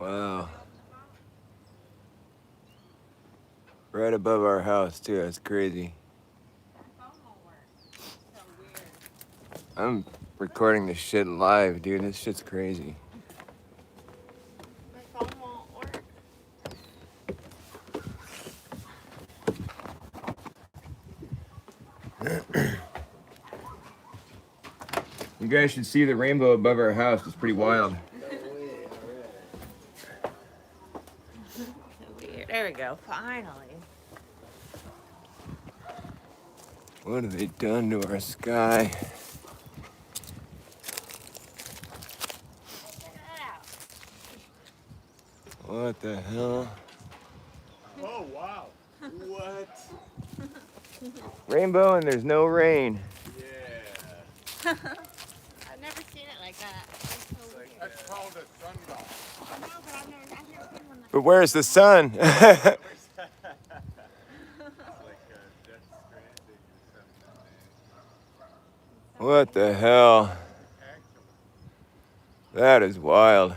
Wow. Right above our house too, that's crazy. I'm recording this shit live, dude. This shit's crazy. My phone won't work. You guys should see the rainbow above our house. It's pretty wild. Weird. There we go. Finally. What have they done to our sky? Check that out. What the hell? Oh, wow. What? Rainbow and there's no rain. Yeah. I've never seen it like that. It's so weird. That's called a sundial. I know, but I've never seen one like But where's the sun? It's like Death Stranding or something. What the hell? That is wild.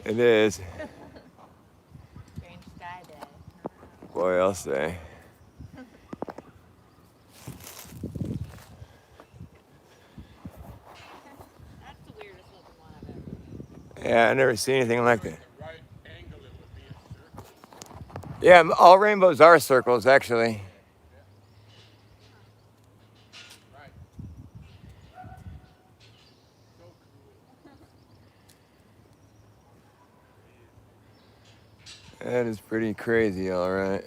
It is. Strange sky day. Boy, I'll say. That's the weirdest looking one I've ever seen. Yeah, I never seen anything like that. Right angle, it would be a circle. Yeah, all rainbows are circles, actually. Right. So cool. That is pretty crazy, all right.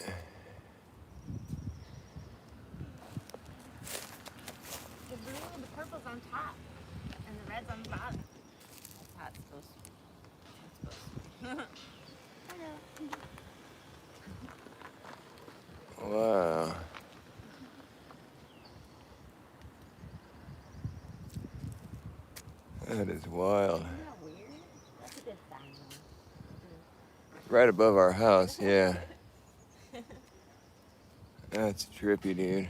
The blue and the purple's on top, and the red's on the bottom. That's how it's supposed to be. Wow. That is wild. Isn't that weird? That's a good sign, Right above our house, yeah. That's trippy, dude.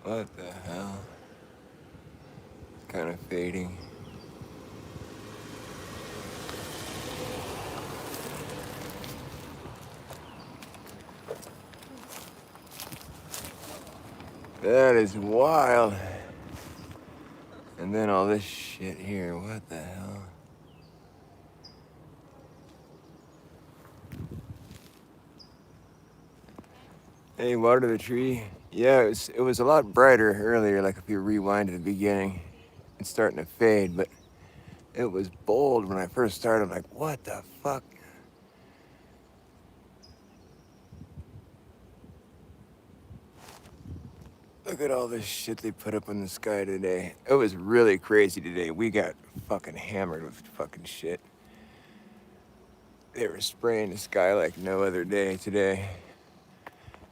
What the hell? Kind of fading. That is wild. And then all this shit here, what the hell? Hey, water the tree. Yeah, it was a lot brighter earlier, like if you rewind to the beginning. It's starting to fade, but it was bold when I first started. I'm like, what the fuck? Look at all this shit they put up in the sky today. It was really crazy today. We got fucking hammered with fucking shit. They were spraying the sky like no other day today.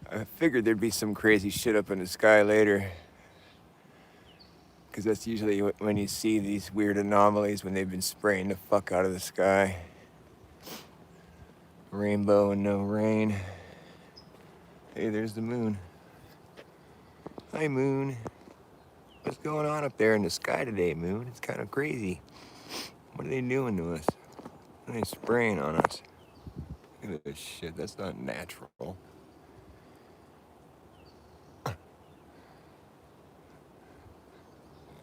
I figured there'd be some crazy shit up in the sky later. Because that's usually when you see these weird anomalies when they've been spraying the fuck out of the sky. Rainbow and no rain. Hey, there's the moon. Hi, moon. What's going on up there in the sky today, moon? It's kind of crazy. What are they doing to us? What are they spraying on us? Look at this shit. That's not natural.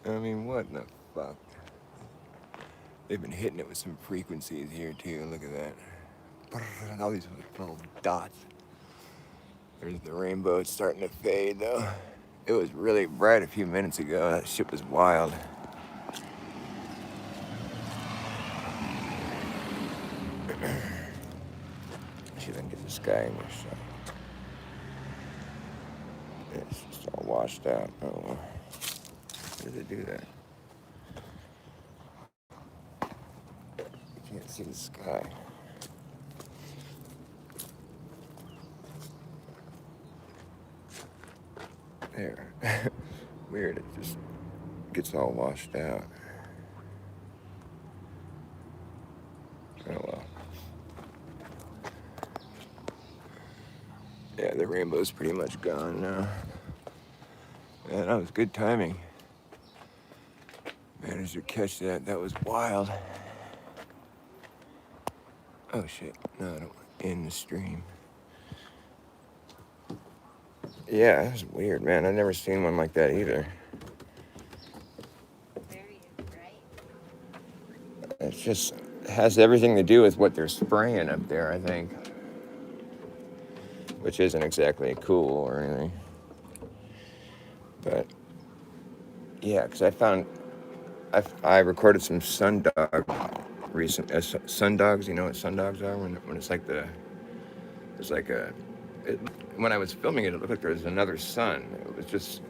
I mean, what in the fuck? They've been hitting it with some frequencies here, too. Look at that. All these little dots. There's the rainbow. It's starting to fade, though. It was really bright a few minutes ago. That shit was wild. See if I can get the sky in this shot. It's just all washed out. Oh, well. How did they do that? You can't see the sky. There. Weird, it just gets all washed out. the rainbow's pretty much gone now. Yeah, that was good timing. Managed to catch that. That was wild. Oh shit. No, I don't want to end the stream. Yeah, it was weird, man. I've never seen one like that either. Very bright. It just has everything to do with what they're spraying up there, I think. Which isn't exactly cool or anything. But yeah, because I recorded some sundog sundogs. You know what sundogs are? When it's like when I was filming it, it looked like there was another sun.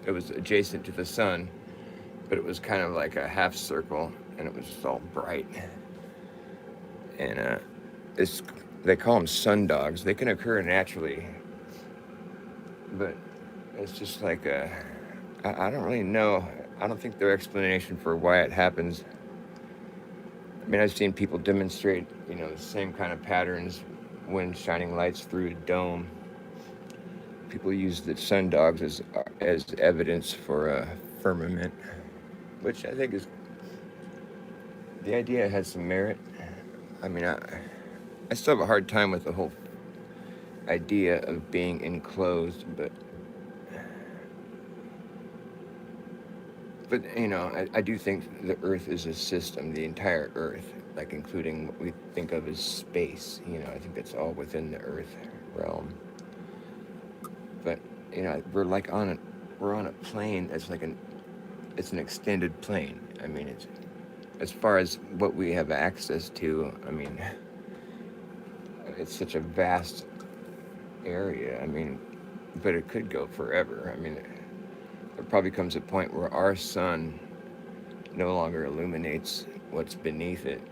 It was adjacent to the sun, but it was kind of like a half circle, and it was just all bright. And they call them sundogs. They can occur naturally, but it's just like I don't really know. I don't think their explanation for why it happens. I mean, I've seen people demonstrate, the same kind of patterns when shining lights through a dome. People use the sundogs as evidence for a firmament, which I think the idea has some merit. I mean, I still have a hard time with the whole idea of being enclosed, but I do think the Earth is a system, the entire Earth, like including what we think of as space. I think that's all within the Earth realm. But we're on a plane that's it's an extended plane. I mean, it's as far as what we have access to. I mean, it's such a vast area. I mean, but it could go forever. I mean, there probably comes a point where our sun no longer illuminates what's beneath it.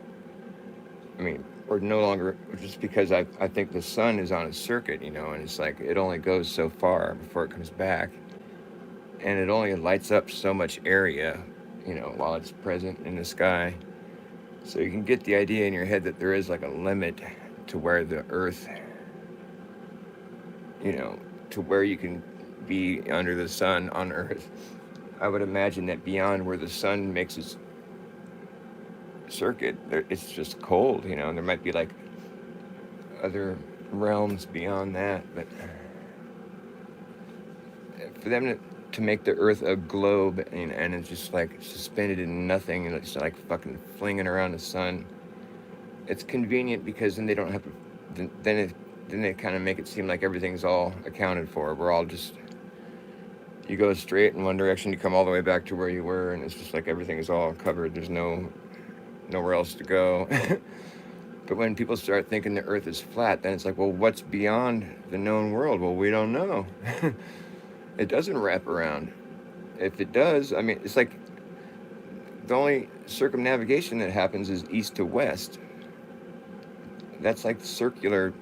I mean, or no longer, just because I think the sun is on a circuit, and it's like it only goes so far before it comes back. And it only lights up so much area, while it's present in the sky. So you can get the idea in your head that there is like a limit to where the Earth, to where you can be under the sun on Earth. I would imagine that beyond where the sun makes its circuit, it's just cold, and there might be like other realms beyond that. But for them to make the Earth a globe and it's just like suspended in nothing and it's like fucking flinging around the sun, it's convenient because then they don't have to. Then they kind of make it seem like everything's all accounted for. We're all just. You go straight in one direction, you come all the way back to where you were, and it's just like everything is all covered. There's nowhere else to go. But when people start thinking the Earth is flat, then it's like, well, what's beyond the known world? Well, we don't know. It doesn't wrap around. If it does, I mean, it's like the only circumnavigation that happens is east to west. That's like circular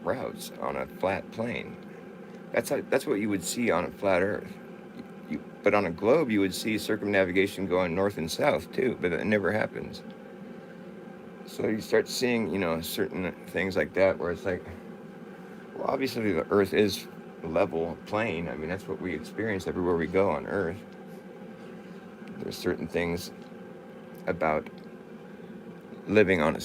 routes on a flat plane. That's what you would see on a flat Earth. But on a globe, you would see circumnavigation going north and south too, but it never happens. So you start seeing, certain things like that where it's like, well, obviously the Earth is level plane. I mean, that's what we experience everywhere we go on Earth. There's certain things about living on the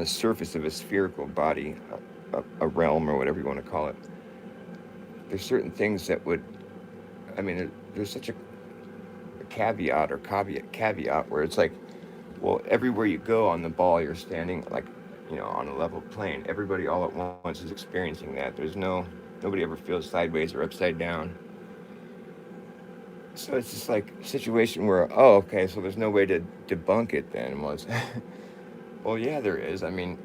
surface of a spherical body, a realm or whatever you want to call it. There's certain things that would, there's such a caveat where it's like, well, everywhere you go on the ball, you're standing like, on a level plane. Everybody all at once is experiencing that. Nobody ever feels sideways or upside down. So it's just like a situation where, oh, okay, so there's no way to debunk it then. Well, yeah, there is. I mean,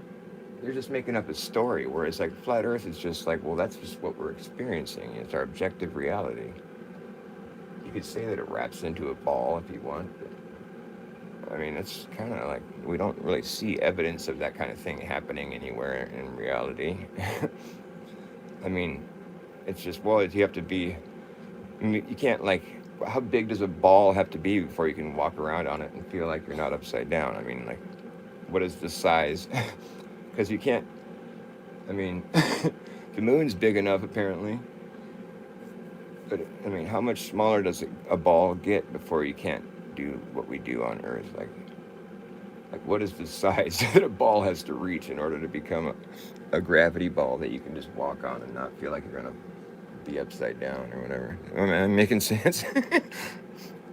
you're just making up a story, whereas like flat Earth is just like, well, that's just what we're experiencing. It's our objective reality. You could say that it wraps into a ball if you want, but I mean, it's kind of like we don't really see evidence of that kind of thing happening anywhere in reality. I mean, it's just, well, you have to be, you can't like, how big does a ball have to be before you can walk around on it and feel like you're not upside down? I mean, like, what is the size? Because you can't, I mean, The moon's big enough, apparently. But, I mean, how much smaller does a ball get before you can't do what we do on Earth? Like what is the size that a ball has to reach in order to become a gravity ball that you can just walk on and not feel like you're going to be upside down or whatever? Am I making sense?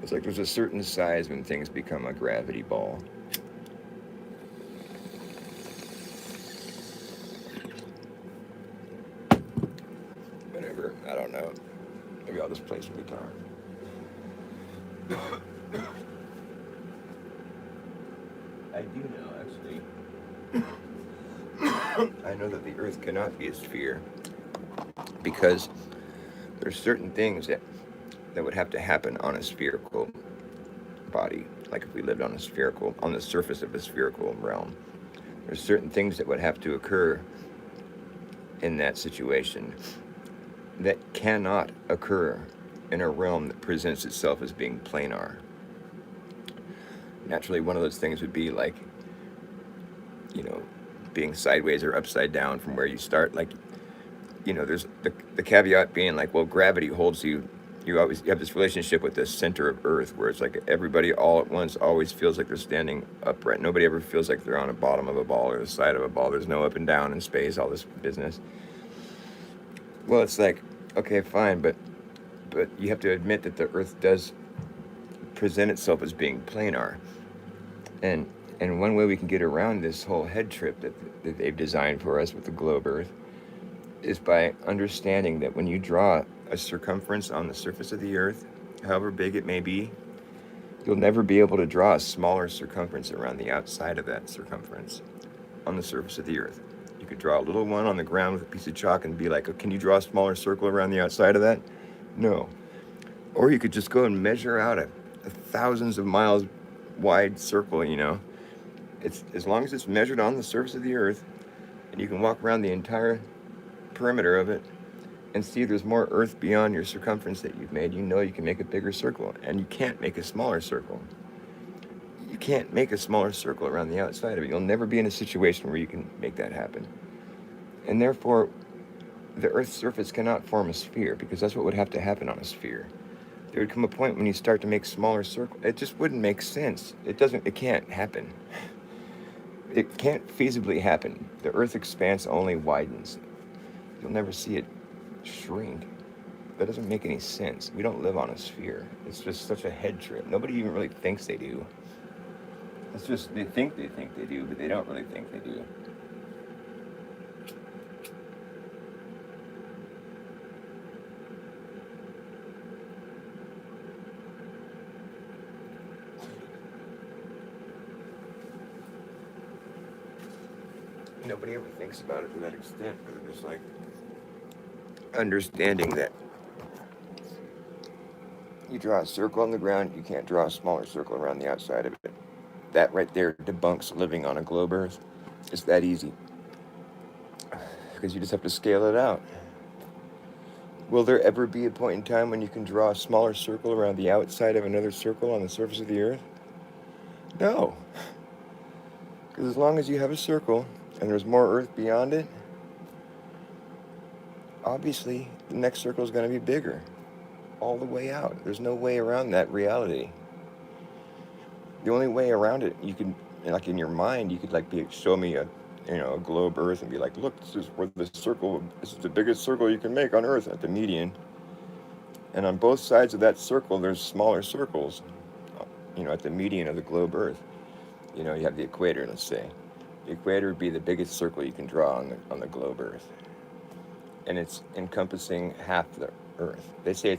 It's like there's a certain size when things become a gravity ball. Whatever. I don't know. Maybe I'll just play some guitar. I do know, actually. I know that the Earth cannot be a sphere because there's certain things that would have to happen on a spherical body. Like if we lived on the surface of a spherical realm. There's certain things that would have to occur in that situation that cannot occur in a realm that presents itself as being planar. Naturally, one of those things would be like, being sideways or upside down from where you start. Like, there's the caveat being like, well, gravity holds you. You have this relationship with the center of Earth where it's like everybody all at once always feels like they're standing upright. Nobody ever feels like they're on the bottom of a ball or the side of a ball. There's no up and down in space, all this business. Well, it's like, okay, fine, but you have to admit that the Earth does present itself as being planar. And one way we can get around this whole head trip that they've designed for us with the globe Earth is by understanding that when you draw a circumference on the surface of the Earth, however big it may be, you'll never be able to draw a smaller circumference around the outside of that circumference on the surface of the Earth. You could draw a little one on the ground with a piece of chalk and be like, oh, can you draw a smaller circle around the outside of that? No. Or you could just go and measure out a thousands of miles wide circle, It's as long as it's measured on the surface of the Earth and you can walk around the entire perimeter of it and see there's more Earth beyond your circumference that you've made, you can make a bigger circle. And you can't make a smaller circle. You can't make a smaller circle around the outside of it. You'll never be in a situation where you can make that happen. And therefore, the Earth's surface cannot form a sphere because that's what would have to happen on a sphere. There would come a point when you start to make smaller circles. It just wouldn't make sense. It can't happen. It can't feasibly happen. The Earth expanse only widens. You'll never see it shrink. That doesn't make any sense. We don't live on a sphere. It's just such a head trip. Nobody even really thinks they do. It's just they think they do, but they don't really think they do. Nobody ever thinks about it to that extent, but it's like understanding that you draw a circle on the ground, you can't draw a smaller circle around the outside of it. That right there debunks living on a globe Earth. It's that easy. Because you just have to scale it out. Will there ever be a point in time when you can draw a smaller circle around the outside of another circle on the surface of the Earth? No. Because as long as you have a circle and there's more Earth beyond it, obviously the next circle is going to be bigger all the way out. There's no way around that reality. The only way around it, you can, like in your mind, you could show me a globe Earth and be like, look, this is the biggest circle you can make on Earth at the median. And on both sides of that circle, there's smaller circles, at the median of the globe Earth. You have the equator, let's say. The equator would be the biggest circle you can draw on the globe Earth. And it's encompassing half the Earth. They say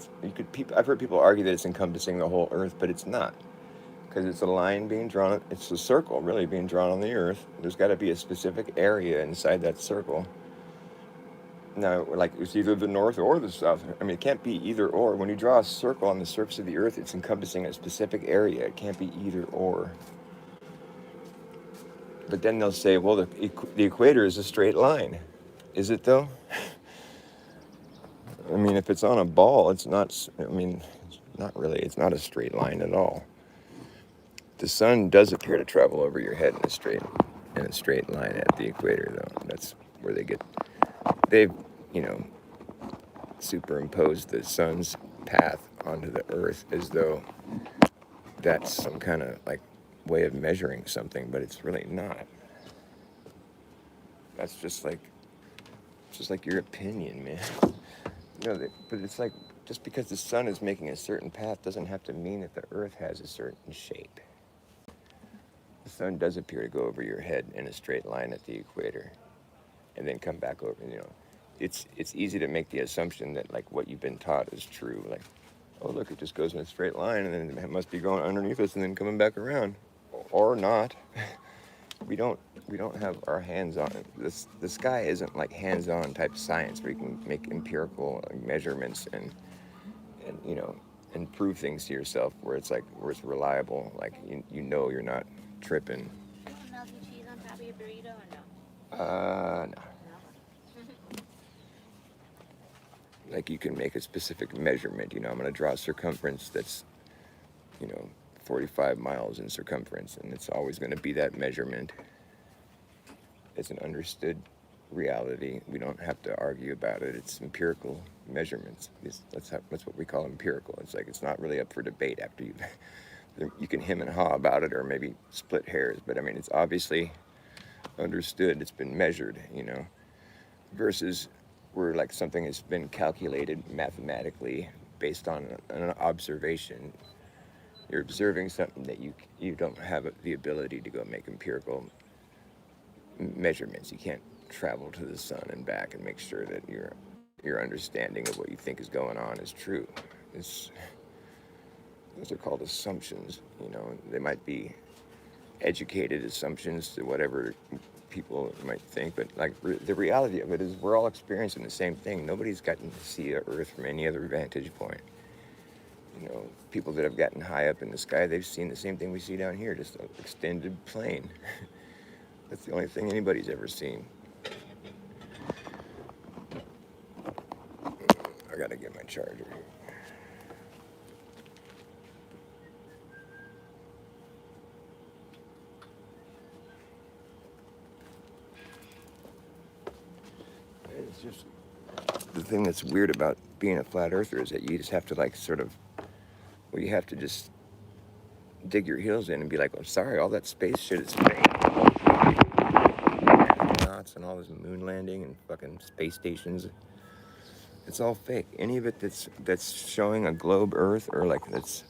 I've heard people argue that it's encompassing the whole Earth, but it's not. Because it's a line being drawn, it's a circle really being drawn on the Earth. There's got to be a specific area inside that circle. Now, it's either the north or the south. I mean, it can't be either or. When you draw a circle on the surface of the Earth, it's encompassing a specific area. It can't be either or. But then they'll say, well, the equator is a straight line. Is it though? I mean, if it's on a ball, it's not, not really. It's not a straight line at all. The sun does appear to travel over your head in a straight line at the equator, though. That's where they've you know, superimpose the sun's path onto the earth as though that's some kind of like way of measuring something, but it's really not. That's just like your opinion, man. But it's like just because the sun is making a certain path doesn't have to mean that the earth has a certain shape. The sun does appear to go over your head in a straight line at the equator and then come back over, it's easy to make the assumption that like what you've been taught is true. Like, oh look, it just goes in a straight line and then it must be going underneath us and then coming back around. Or not. we don't we don't have our hands on it. The sky isn't like hands-on type science where you can make empirical measurements and and prove things to yourself where it's reliable, like you're not tripping. You want melty cheese on top of your burrito or no? No. No? Like you can make a specific measurement. I'm going to draw a circumference that's 45 miles in circumference, and it's always going to be that measurement. It's an understood reality. We don't have to argue about it. It's empirical measurements. That's what we call empirical. It's like it's not really up for debate after you can hem and haw about it or maybe split hairs, but I mean it's obviously understood. It's been measured, versus where like something has been calculated mathematically based on an observation. You're observing something that you don't have the ability to go make empirical measurements. You can't travel to the sun and back and make sure that your understanding of what you think is going on is true. Those are called assumptions. They might be educated assumptions to whatever people might think, but like the reality of it is we're all experiencing the same thing. Nobody's gotten to see the earth from any other vantage point. People that have gotten high up in the sky, they've seen the same thing we see down here, just an extended plane. That's the only thing anybody's ever seen. I gotta get my charger. It's just the thing that's weird about being a flat earther is that you just have to you have to just dig your heels in and be like, I'm sorry, all that space shit is fake. Astronauts and all this moon landing and fucking space stations, it's all fake. Any of it that's showing a globe Earth or like that's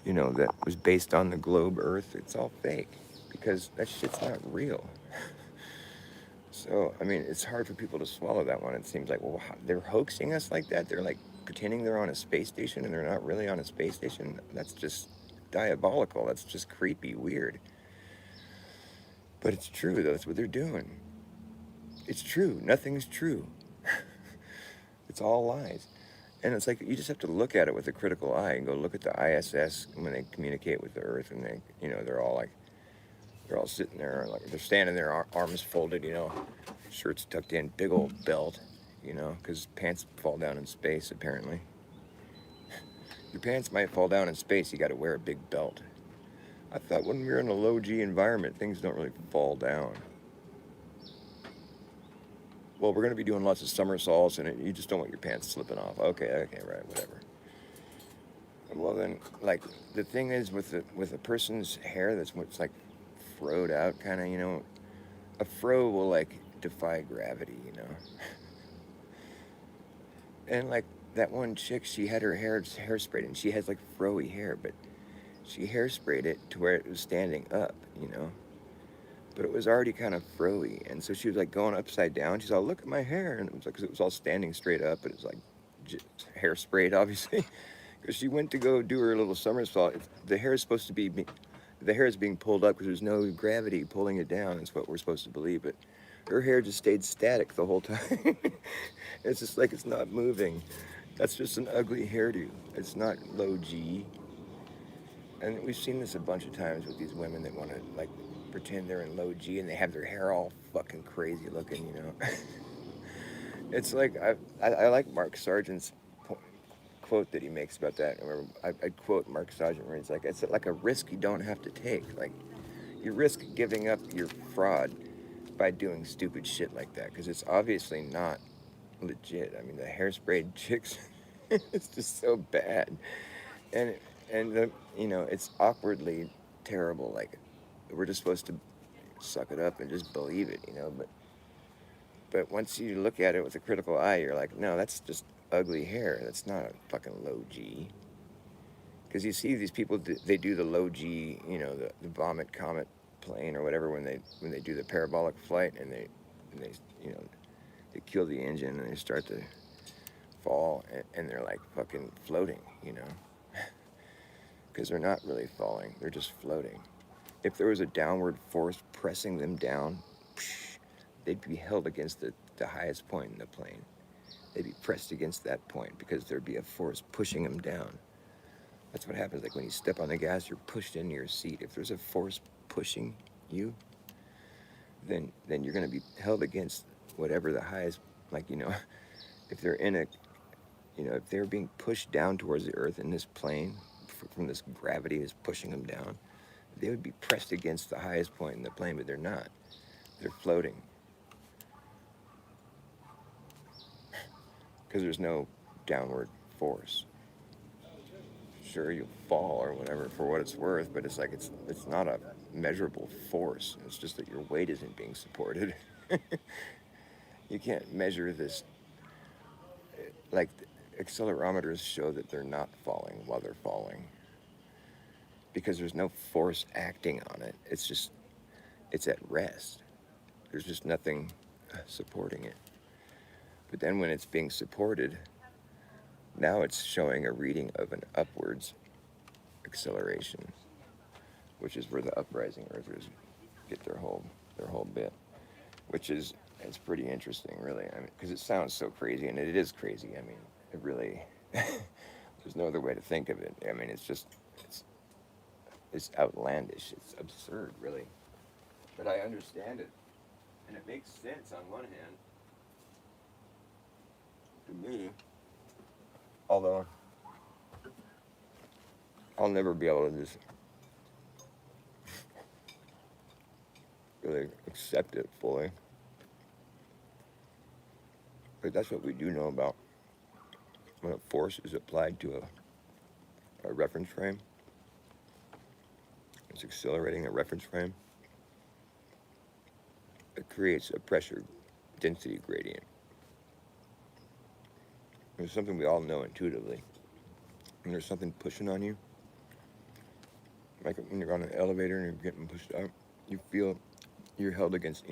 that was based on the globe Earth, it's all fake because that shit's not real. So, I mean, it's hard for people to swallow that one. It seems like, well, they're hoaxing us like that? They're like pretending they're on a space station and they're not really on a space station? That's just diabolical. That's just creepy, weird. But it's true, though. That's what they're doing. It's true. Nothing's true. It's all lies. And it's like you just have to look at it with a critical eye and go look at the ISS when they communicate with the Earth, and they're all sitting there, like they're standing there, arms folded, shirts tucked in, big old belt, because pants fall down in space, apparently. Your pants might fall down in space, you got to wear a big belt. I thought when we're in a low G environment, things don't really fall down. Well, we're going to be doing lots of somersaults, and you just don't want your pants slipping off. Okay, right, whatever. Well, then, like, the thing is with a person's hair that's what's like froed out, kind of, a fro will like defy gravity, And like that one chick, she had her hair sprayed, and she has like froey hair, but she hairsprayed it to where it was standing up, But it was already kind of froey, and so she was like going upside down. She's all, look at my hair, and it was like, 'cause it was all standing straight up, but it was like hairsprayed, obviously, because she went to go do her little somersault. The hair is supposed to be. The hair is being pulled up because there's no gravity pulling it down. That's what we're supposed to believe. But her hair just stayed static the whole time. It's just like it's not moving. That's just an ugly hairdo. It's not low G. And we've seen this a bunch of times with these women that want to like pretend they're in low G and they have their hair all fucking crazy looking, It's like I like Mark Sargent's quote that he makes about that. I quote Mark Sargent where he's like, it's like a risk you don't have to take. Like, you risk giving up your fraud by doing stupid shit like that because it's obviously not legit. I mean, the hairsprayed chicks, it's just so bad. And it's awkwardly terrible. Like, we're just supposed to suck it up and just believe it, But once you look at it with a critical eye, you're like, no, that's just ugly hair. That's not a fucking low G. Because you see these people, they do the low G, the vomit comet plane or whatever when they do the parabolic flight, and they you know they kill the engine and they start to fall, and they're like fucking floating, because they're not really falling, they're just floating. If there was a downward force pressing them down, they'd be held against the highest point in the plane. They'd be pressed against that point because there'd be a force pushing them down. That's what happens. Like when you step on the gas, you're pushed into your seat. If there's a force pushing you, then you're going to be held against whatever the highest, like, if they're in a, if they're being pushed down towards the earth in this plane from this gravity is pushing them down, they would be pressed against the highest point in the plane, but they're not. They're floating because there's no downward force. Sure, you'll fall or whatever for what it's worth, but it's like it's not a measurable force. It's just that your weight isn't being supported. You can't measure this. Like, accelerometers show that they're not falling while they're falling because there's no force acting on it. It's at rest. There's just nothing supporting it. But then when it's being supported, now it's showing a reading of an upwards acceleration, which is where the uprising earthers get their whole bit, which is, it's pretty interesting, really. I mean, because it sounds so crazy, and it is crazy. I mean, it really, there's no other way to think of it. I mean, it's outlandish. It's absurd, really. But I understand it, and it makes sense on one hand to me. Although I'll never be able to just really accept it fully. But that's what we do know about when a force is applied to a reference frame. It's accelerating a reference frame. It creates a pressure density gradient. It's something we all know intuitively. When there's something pushing on you, like when you're on an elevator and you're getting pushed up, you feel you're held against,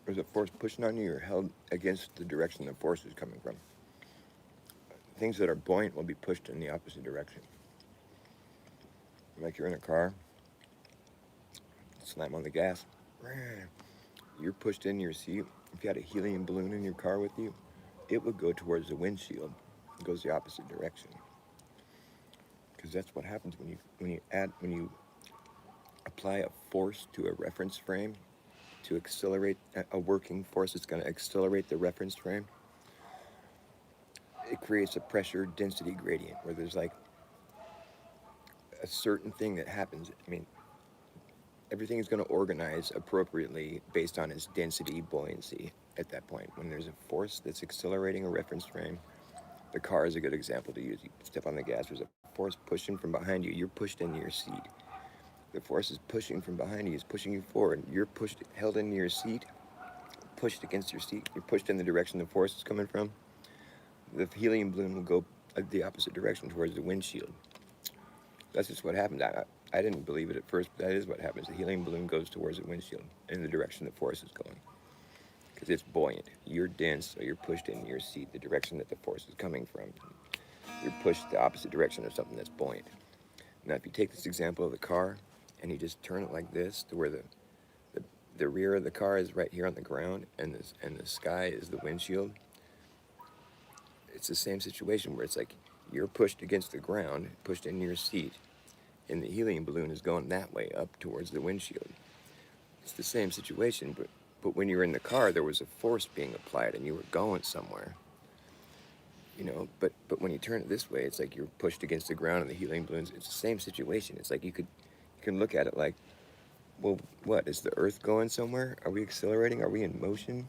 there's a force pushing on you, you're held against the direction the force is coming from. Things that are buoyant will be pushed in the opposite direction. Like you're in a car, slam on the gas, you're pushed in your seat. If you had a helium balloon in your car with you, it would go towards the windshield. It goes the opposite direction. Because that's what happens when you apply a force to a reference frame to accelerate a working force that's going to accelerate the reference frame. It creates a pressure density gradient where there's like a certain thing that happens. I mean, everything is going to organize appropriately based on its density buoyancy at that point. When there's a force that's accelerating a reference frame, the car is a good example to use. You step on the gas, there's a force pushing from behind you, you're pushed into your seat. The force is pushing from behind you, is pushing you forward. You're held into your seat, pushed against your seat. You're pushed in the direction the force is coming from. The helium balloon will go the opposite direction towards the windshield. That's just what happens. I didn't believe it at first, but that is what happens. The helium balloon goes towards the windshield in the direction the force is going. Because it's buoyant. You're dense, so you're pushed in your seat the direction that the force is coming from. You're pushed the opposite direction of something that's buoyant. Now, if you take this example of the car, and you just turn it like this, to where the rear of the car is right here on the ground, and the sky is the windshield, it's the same situation where it's like you're pushed against the ground, pushed into your seat, and the helium balloon is going that way up towards the windshield. It's the same situation, but when you're in the car, there was a force being applied, and you were going somewhere. But when you turn it this way, it's like you're pushed against the ground, and the helium balloons. It's the same situation. It's like you can look at it like, well, what, is the Earth going somewhere? Are we accelerating? Are we in motion?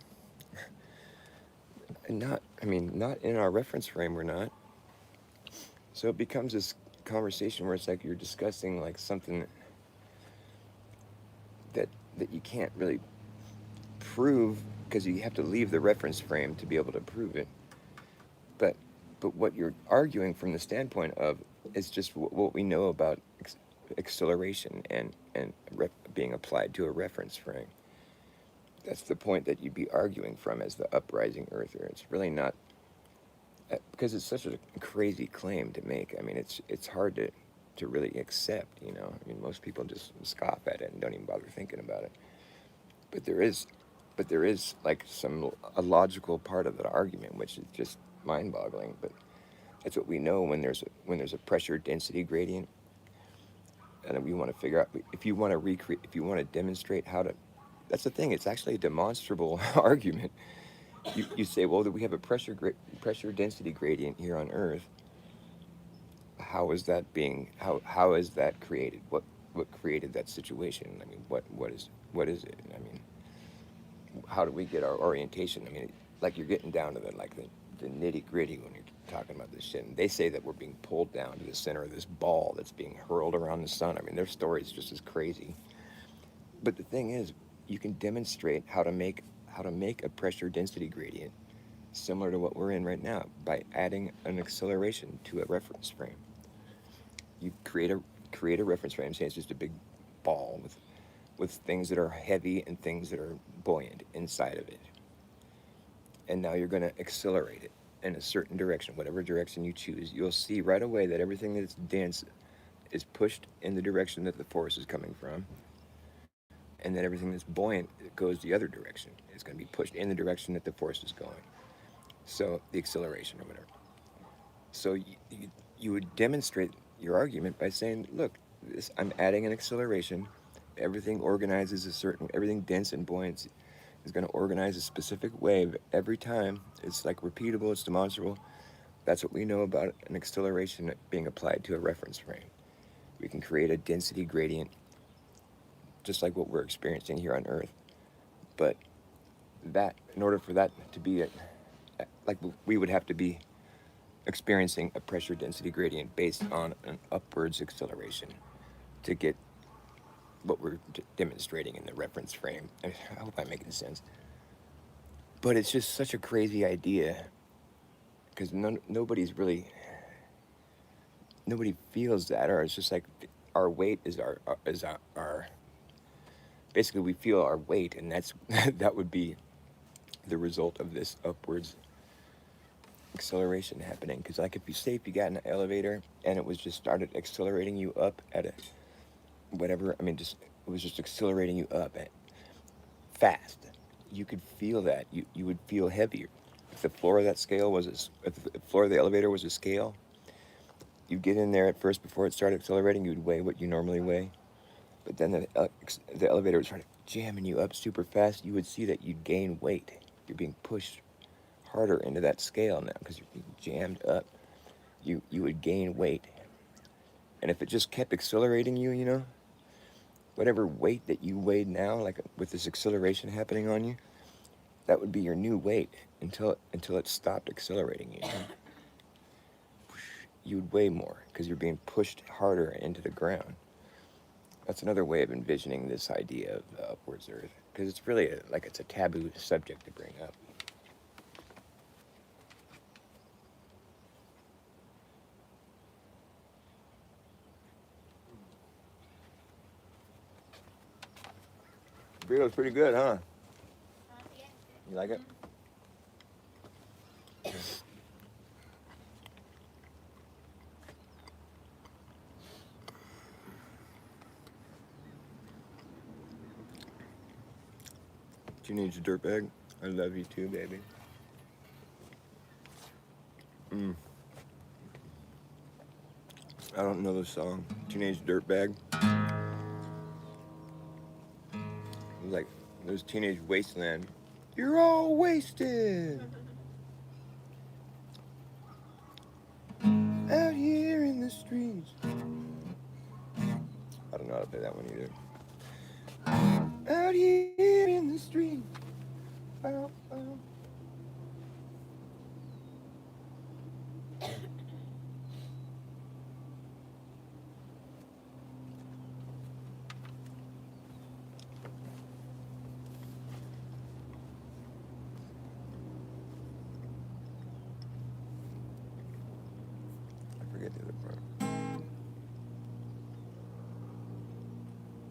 and not, I mean, not in our reference frame, we're not. So it becomes this conversation where it's like you're discussing like something that that you can't really prove because you have to leave the reference frame to be able to prove it. But but what you're arguing from the standpoint of is just what we know about acceleration and being applied to a reference frame. That's the point that you'd be arguing from as the uprising earther. It's really not because it's such a crazy claim to make. I mean, it's hard to really accept. You know, I mean, most people just scoff at it and don't even bother thinking about it. But there is, but there is like a logical part of that argument, which is just mind-boggling. But it's what we know when there's a pressure density gradient, and we want to figure out if you want to recreate, if you want to demonstrate how to. That's the thing. It's actually a demonstrable argument. You say, well, we have a pressure density gradient here on Earth. How is that how is that created? What created that situation? I mean, what is it? I mean, how do we get our orientation? I mean, like you're getting down to the nitty gritty when you're talking about this shit. And they say that we're being pulled down to the center of this ball that's being hurled around the sun. I mean, their story's just as crazy. But the thing is, you can demonstrate how to make a pressure density gradient similar to what we're in right now by adding an acceleration to a reference frame. You create a reference frame, say it's just a big ball with things that are heavy and things that are buoyant inside of it. And now you're going to accelerate it in a certain direction, whatever direction you choose. You'll see right away that everything that's dense is pushed in the direction that the force is coming from, and then everything that's buoyant goes the other direction. It's going to be pushed in the direction that the force is going. So the acceleration or whatever. So you would demonstrate your argument by saying, look, I'm adding an acceleration. Everything organizes everything dense and buoyant is going to organize a specific way every time. It's like repeatable, it's demonstrable. That's what we know about an acceleration being applied to a reference frame. We can create a density gradient just like what we're experiencing here on Earth. But in order for that to be like we would have to be experiencing a pressure density gradient based on an upwards acceleration to get what we're demonstrating in the reference frame. I hope I'm making sense. But it's just such a crazy idea because nobody feels that, or it's just like our weight is our basically we feel our weight, and that's that would be the result of this upwards acceleration happening. Because like if you got in an elevator and it was just started accelerating you up at a whatever, I mean, just it was just accelerating you up at fast, you could feel that you would feel heavier. If the floor of that scale if the floor of the elevator was a scale, you'd get in there at first before it started accelerating, you'd weigh what you normally weigh, but then the elevator would start jamming you up super fast. You would see that you'd gain weight. You're being pushed harder into that scale now because you're being jammed up. You would gain weight, and if it just kept accelerating you, you know, whatever weight that you weighed now, like with this acceleration happening on you, that would be your new weight until it stopped accelerating you. You would weigh more because you're being pushed harder into the ground. That's another way of envisioning this idea of the upwards Earth, because it's really it's a taboo subject to bring up. Burrito's pretty good, huh? Yeah. You like it? Teenage dirtbag, I love you too, baby. I don't know the song. Teenage dirtbag. Like those Teenage Wasteland. You're all wasted out here in the streets. I don't know how to play that one either. Out here in the street. Bow, bow.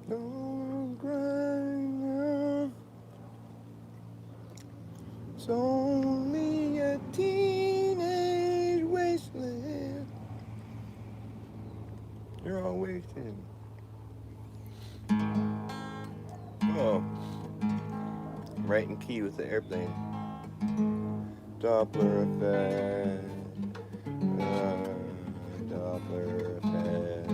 Don't cry now. It's only a teenage wasteland. You're all wasted. Oh, right in key with the airplane. Doppler effect. Doppler effect.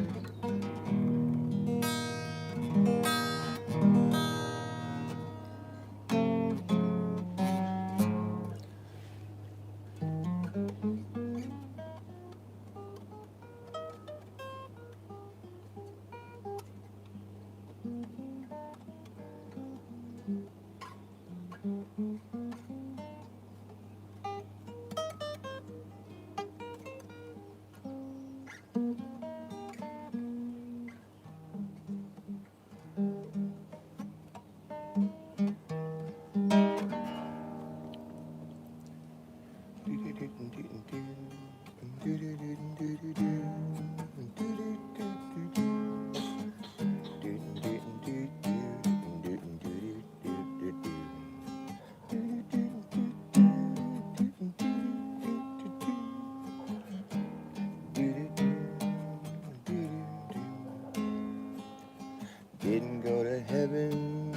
Didn't go to heaven,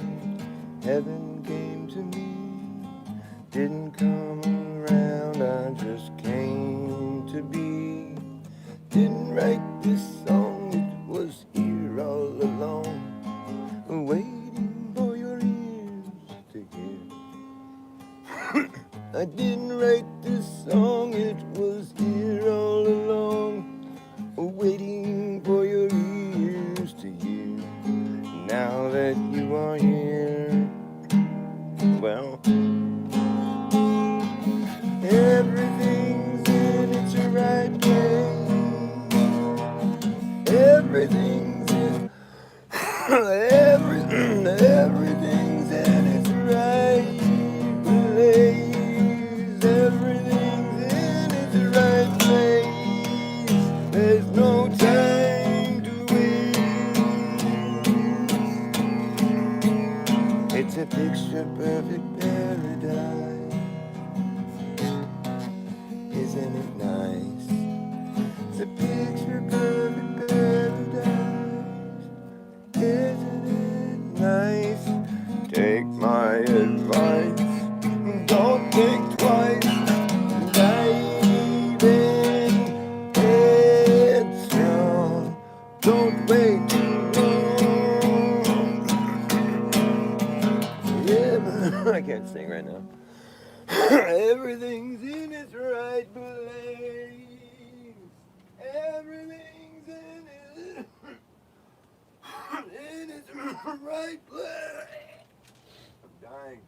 heaven came to me. Didn't come around, I just came to be. Didn't write this song, it was here all along, waiting for your ears to hear. I didn't write this song, it was here all along, waiting for your ears to hear. Now that you are here, well, everything's in its right place. Everything's in everything's in its right place. Everything's in its right place. There's no time to waste. It's a picture perfect paradise. Isn't it nice? It's a picture perfect paradise. Isn't it nice? Take my advice. Don't think twice. Dive in headstrong. Don't wait too long. Yeah, I can't sing right now. Everything's in its right place. Everything's in its right place. I'm dying.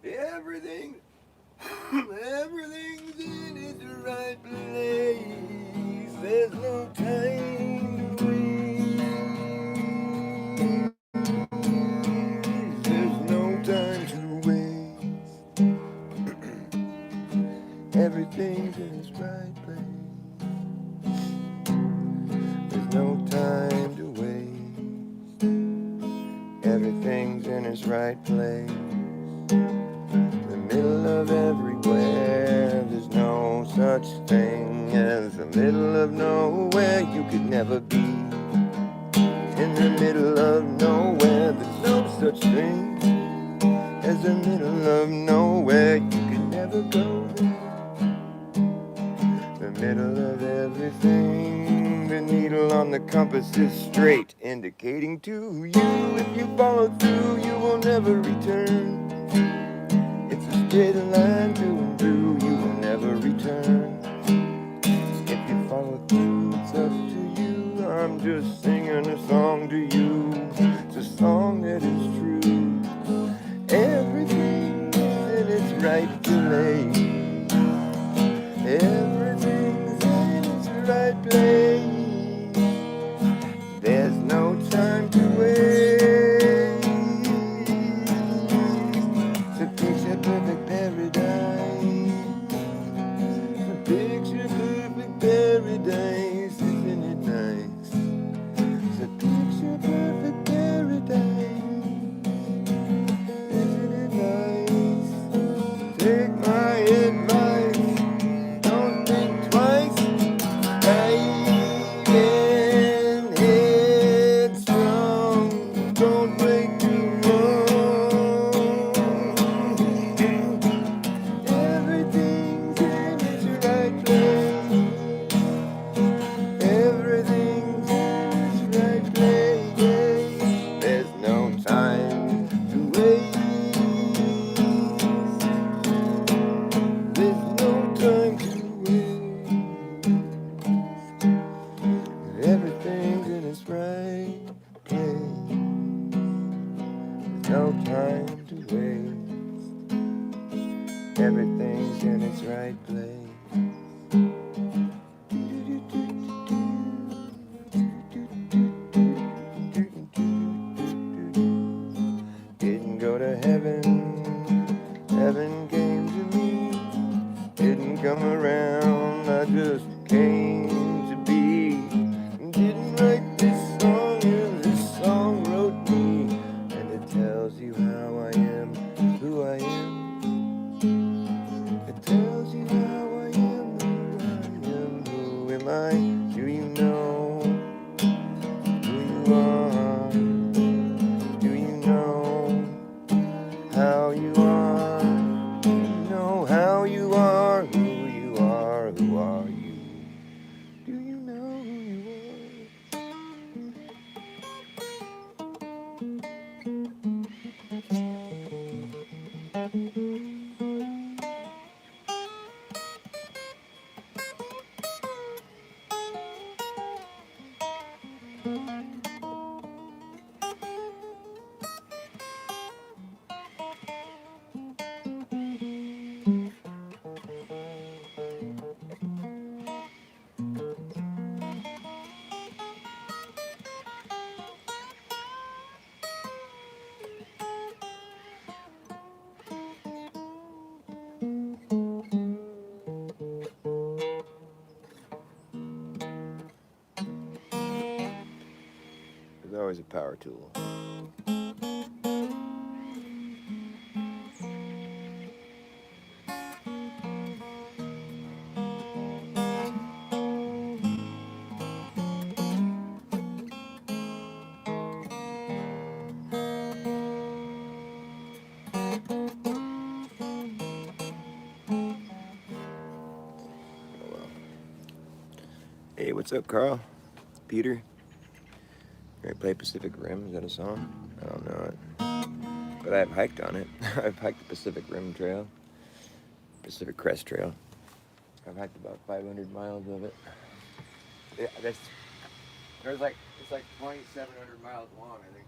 Everything's in its right place. There's no time to waste. There's no time to waste. Everything's in its right place. There's no time to waste. Everything's in its right place. The middle of everywhere. There's no such thing as the middle of nowhere. You could never be in the middle of nowhere. There's no such thing as the middle of nowhere. You could never go there. The middle of everything. The needle on the compass is straight, indicating to you if you follow through, you will never return. It's a straight line to and through, you will never return. If you follow through, it's up to you. I'm just singing a song to you. It's a song that is true. Everything is in its right place. Everything's in its right place. There's no time to waste. It's a picture perfect paradise. It's a picture perfect paradise, isn't it? nice. It's a picture perfect paradise. Isn't it nice? Take my advice. Don't think twice. Dive headstrong. Don't wait too long. Everything's in its right place. Everything's in its right place. There's no time to waste. There's no time to waste. Everything's in its right place. There's no time to waste. Everything's in its right place. Didn't go to heaven, heaven came to me. Didn't come around, I just came to be. Didn't write this song, and this song wrote me. And it tells you how I am, who I am. It tells you how I am, who I am, who am I? Do you know who you are? Do you know how you are? Do you know how you are? Who you are? Who are you? Do you know who you are? There's always a power tool. Hey, what's up, Carl? Peter? Ready to play Pacific Rim? Is that a song? I don't know it. But I've hiked on it. I've hiked the Pacific Rim Trail. Pacific Crest Trail. I've hiked about 500 miles of it. Yeah, it's like 2,700 miles long, I think.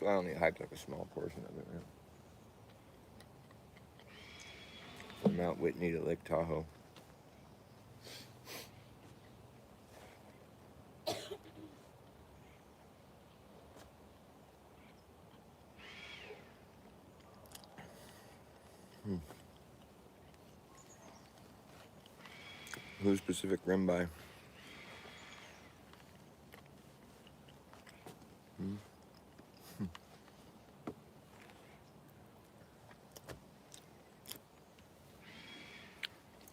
So I only hiked like a small portion of it, man. From Mount Whitney to Lake Tahoe. Who's Pacific Rim by?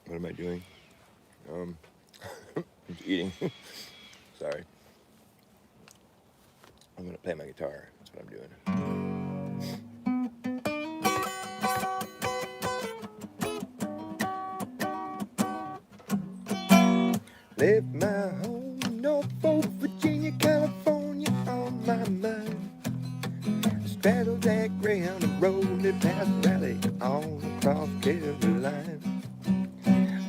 What am I doing? I'm eating. Sorry. I'm gonna play my guitar. That's what I'm doing. Left my home, Norfolk, Virginia, California on my mind. Straddled that Greyhound and rode it past Raleigh all across Carolina.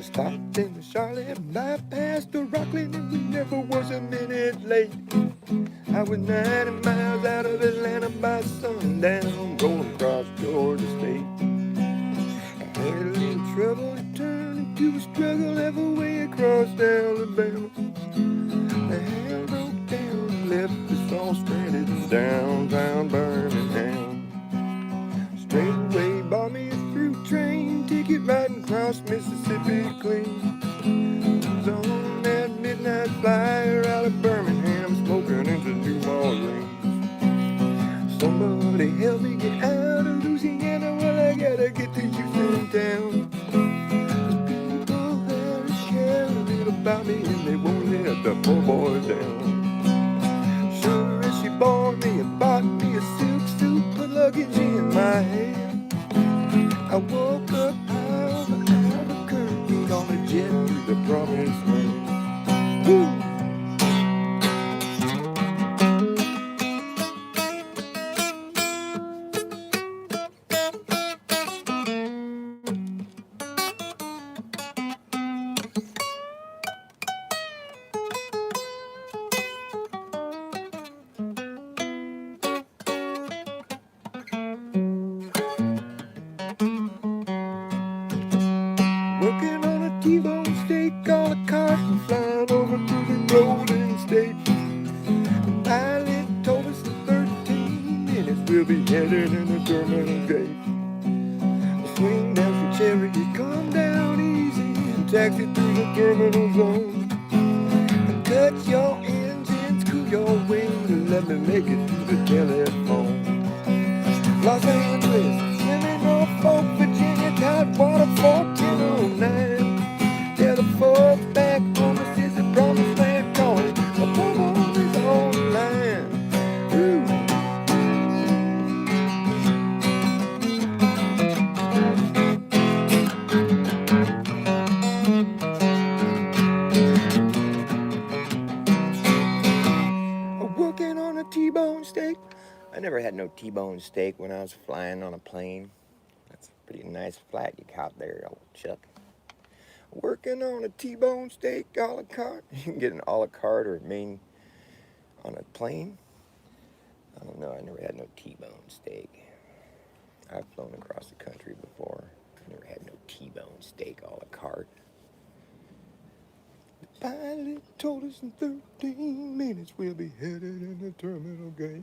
Stopped in Charlotte, bypassed to Rockland, and we never was a minute late. I was 90 miles out of Atlanta by sundown, rolling across Georgia State. I had a little trouble to turn into a struggle halfway across Alabama. The hell broke down and left us all stranded in downtown Birmingham. Somebody help me get out of Louisiana. Well, I gotta get to Houston town. There's people there that care a little about me, and they won't let the poor boy down. Sure as she bore me and bought me a silk suit, put luggage in my hand. I woke up out of Albuquerque on a jet to the promised land. Woo! Working on a T-bone steak a la carte and flying over to the Golden State. The pilot told us in 13 minutes we'll be headed in the terminal gate. We'll swing down from Cherokee, come down easy and taxi through the terminal zone. And cut your engines, cool your wings, and let me make it to the telephone. Los Angeles, swimming Norfolk, Virginia, Tidewater, 1409. Tell the folks back home this is the promised land calling. The woman is on the line. Ooh. Working on a T-bone steak. I never had no T-bone steak when I was flying on a plane. That's a pretty nice flight you caught there, old Chuck. Working on a T-bone steak a la carte. You can get an a la carte or main on a plane. I don't know, I never had no T-bone steak. I've flown across the country before. Never had no T-bone steak a la carte. The pilot told us in 13 minutes we'll be headed in the terminal gate.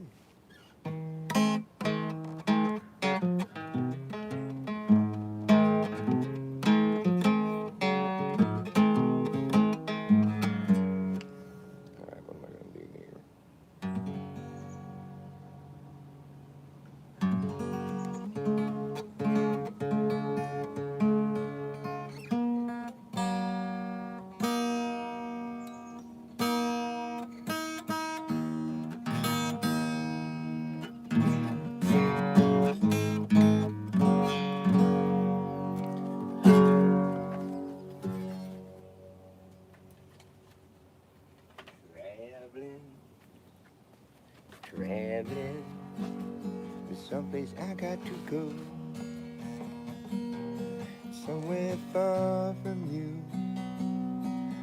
Traveling to someplace I got to go. Somewhere far from you,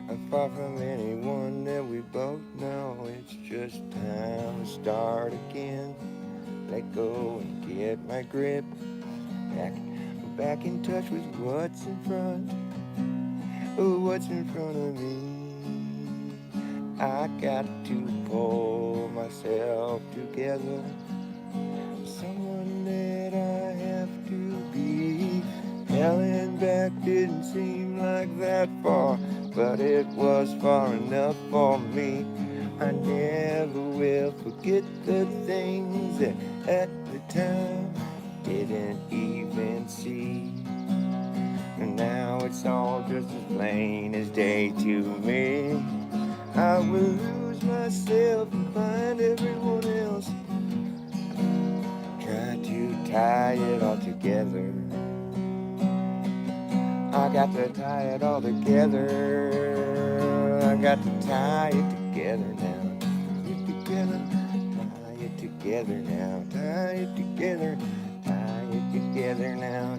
and far from anyone that we both know. It's just time to start again. Let go and get my grip. Back in touch with what's in front. Oh, what's in front of me. I got to pull myself together. Someone that I have to be. Helen back didn't seem like that far, but it was far enough for me. I never will forget the things that at the time didn't even see. And now it's all just as plain as day to me. I will lose myself and find everyone else. Try to tie it all together. I got to tie it all together. I got to tie it together now. Tie it together now. Tie it together. Tie it together now.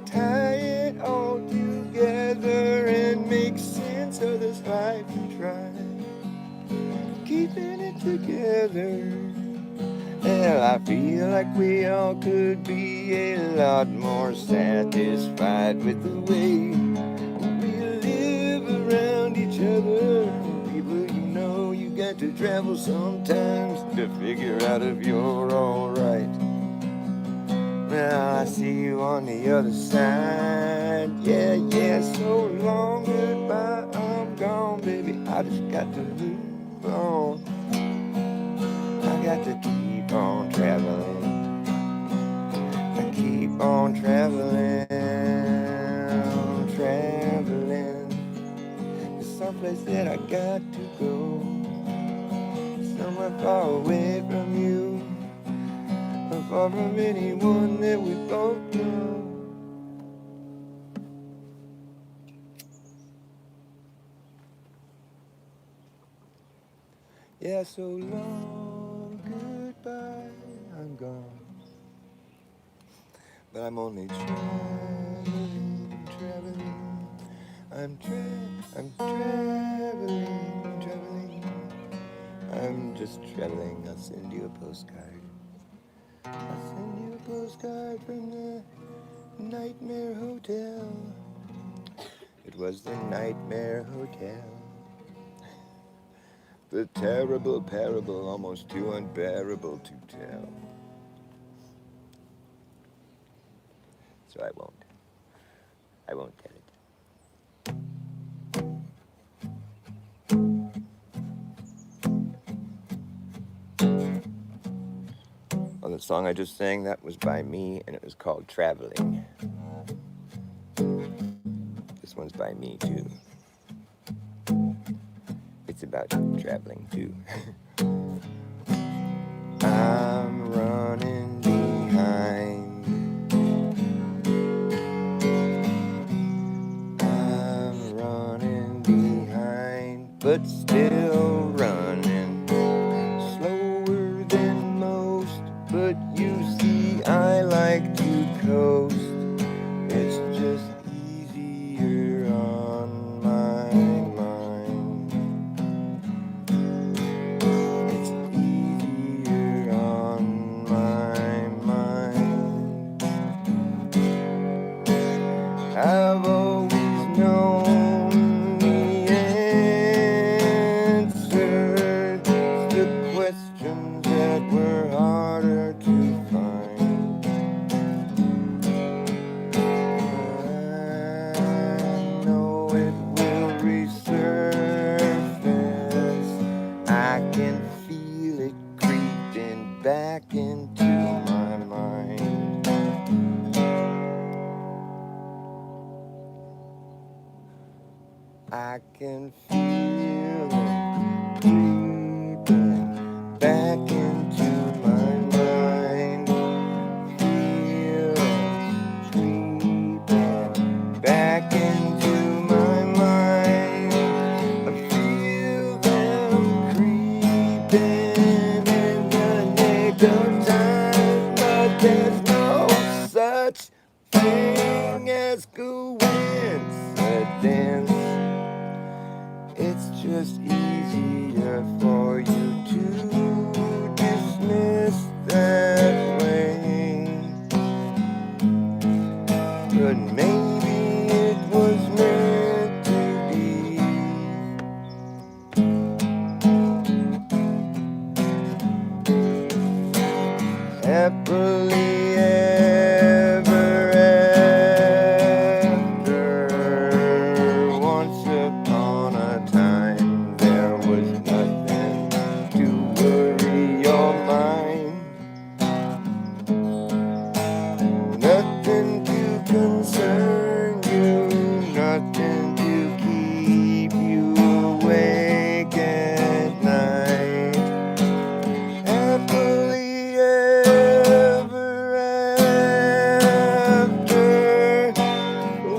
Tie it all together and make sense of this life and try keeping it together. Well, I feel like we all could be a lot more satisfied with the way we live around each other. People, you know, you got to travel sometimes to figure out if you're alright. Now I see you on the other side. Yeah, so long, goodbye, I'm gone, baby. I just got to move on. I got to keep on traveling. I keep on traveling, traveling. There's someplace that I got to go, somewhere far away from you, or far from anyone that we both know. Yeah, so long, goodbye, I'm gone. But I'm only traveling, traveling. I'm traveling, traveling. I'm just traveling. I'll send you a postcard. I'll send you a postcard from the Nightmare Hotel. It was the Nightmare Hotel. The terrible parable, almost too unbearable to tell. So I won't tell it. Well, the song I just sang, that was by me, and it was called Traveling. This one's by me, too. It's about traveling, too. I'm running behind. I'm running behind, but still running. Slower than most, but you see I like to coast. It's just easier on my mind. It's easier on my mind. I've always known the answers to questions that were harder to find. I know it will resurface. I can feel it creeping back into my mind. I can feel it creeping back into my mind. Feel it creeping back into my mind. I feel them creeping in the nick of time, but there's no such thing as coincidence. It's just easier for you to dismiss that way. But maybe it was meant to be. Happily ever after. Once upon a time, there was nothing to worry your mind, nothing to concern you, nothing to keep you awake at night. Happily ever after.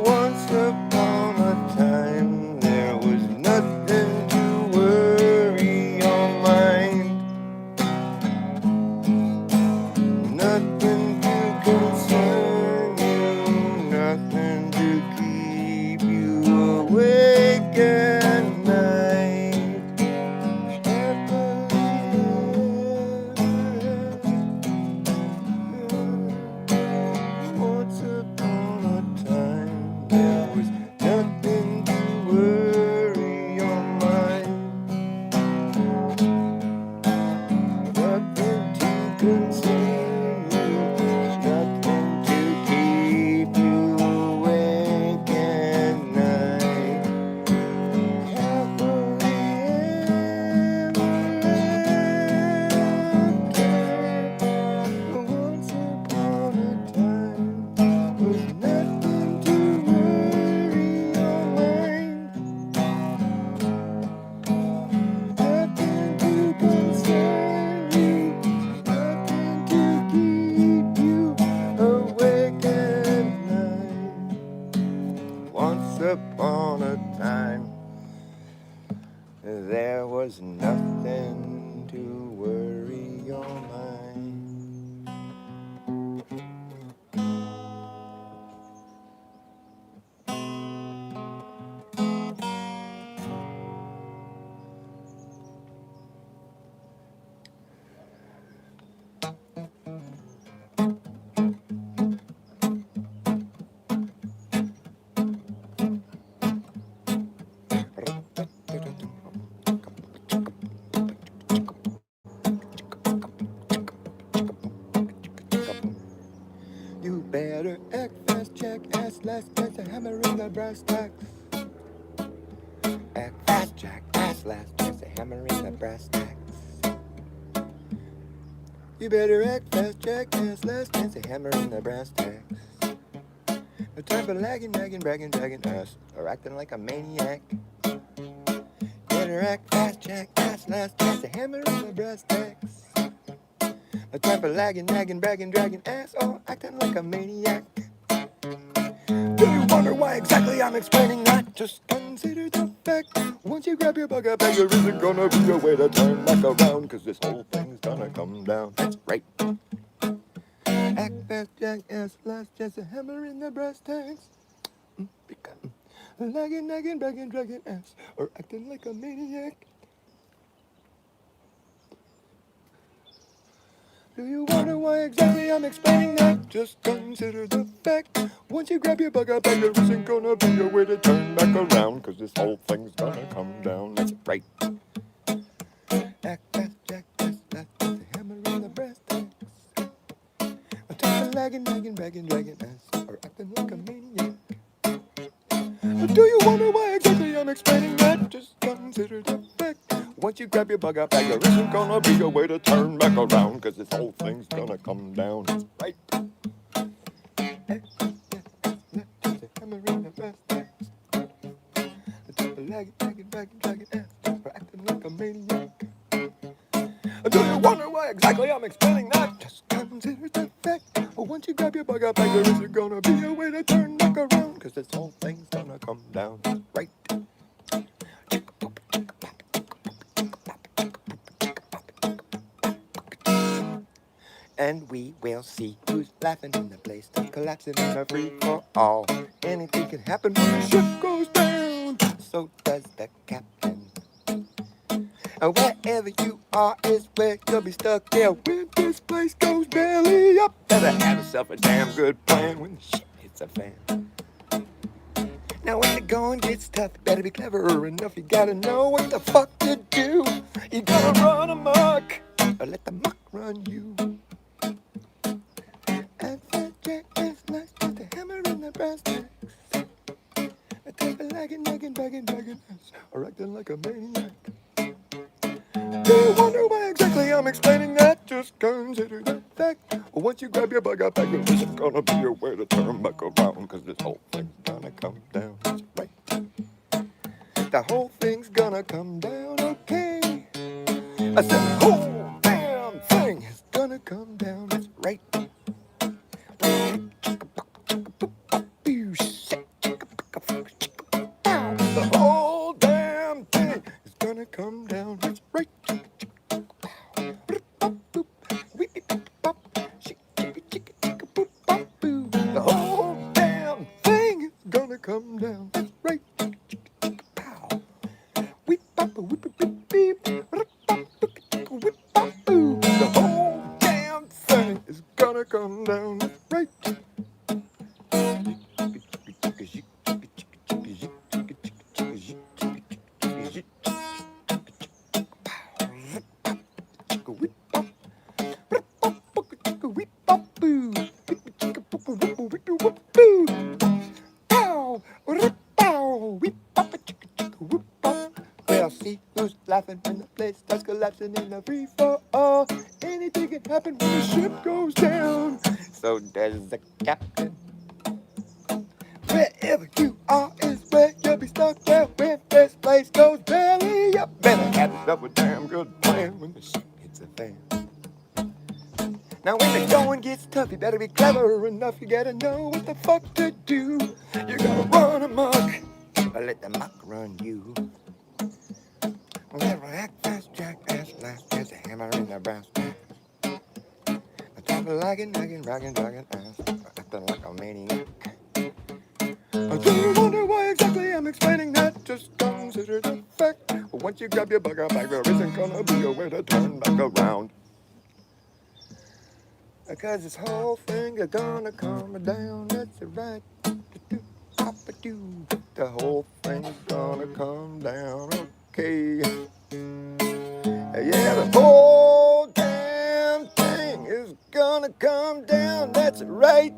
Once upon a time, there was nothing to worry your mind, nothing to concern you, nothing to keep you awake at night. Once upon a time, there was nothing to worry your mind, nothing to concern you, nothing to keep you awake at night. Happily ever after. better act fast, jackass, last chance to hammer in the brass tacks. Act fast, jackass, last chance to hammer in the brass tacks. You better act fast, jackass, last chance to hammer in the brass tacks. No time for lagging, nagging, bragging, dragging ass, or acting like a maniac. Better act fast, jackass, last chance to hammer in the brass tacks. No time for lagging, nagging, bragging, dragging ass, or acting like a maniac. Do you wonder why exactly I'm explaining that? Just consider the fact. Once you grab your bug up, there isn't gonna be a way to turn back around, cause this whole thing's gonna come down. That's right. Act fast, jackass, last chance to hammer in the brass tacks. Lagging, nagging, bragging, dragging ass, or acting like a maniac. Do you wonder why exactly I'm explaining that? Just consider the fact. Once you grab your bug up, there isn't gonna be a way to turn back around, cause this whole thing's gonna come down. That's right. Act fast, jackass, last chance to hammer in the brass tacks. I'm talking lagging, nagging, bragging, dragging ass, or acting like a maniac. Do you wonder why exactly I'm explaining that? Just consider the fact. Once you grab your bug up, there isn't gonna be a way to turn back around, cause this whole thing's gonna come down. That's right. Hammer in the brass tacks. The top of lagging, nagging, bragging, dragging ass, or acting like a maniac. Do you wonder why exactly I'm explaining that? Just consider the fact. Once you grab your bug up, there isn't gonna be a way to turn back around, cause this whole thing's gonna come down. That's right. And we will see who's laughing in the place that's collapsing in a free for all. Anything can happen when the ship goes down. So does the captain. Wherever you are is where you'll be stuck there when this place goes belly up. Better have yourself a damn good plan when the shit hits a fan. Now when the going gets tough, you better be clever enough. You gotta know what the fuck to do. You gotta run amok, or let the muck run you. And fat jackass, last chance to hammer in the brass tacks. A type of lagging, nagging, bragging, dragging ass, or acting like a maniac. Do you wonder why exactly I'm explaining that? Just consider the fact. Once you grab your bug up, there isn't gonna be a way to turn back around, cause this whole thing's gonna come down. That's right. The whole thing's gonna come down, okay? I said the whole damn thing is gonna come down. That's right. The whole damn thing is gonna come down. That's right. The whole damn thing is gonna come down. That's right. The whole damn thing is gonna come down. That's right. Well, see who's laughing when the place starts collapsing in a free for all. Anything can happen when the ship goes down. So there's the captain. Wherever you are is where you'll be stuck there when this place goes belly up. Better have yourself a damn good plan when the shit hits the fan. Now when the going gets tough, you better be clever enough. You gotta know what the fuck to do. You gotta run amok, or let the muck run you. Never act fast, jackass, last chance to hammer in the brass tacks. I talk lagging, nagging, bragging, dragging ass, acting like a maniac. Do you wonder why exactly I'm explaining that? Just consider the fact. Once you grab your bug up, there isn't gonna be a way to turn back around. Cause this whole thing is gonna come down. That's right. The whole thing's gonna come down. Okay. Yeah, the whole damn thing is gonna gonna come down, that's right.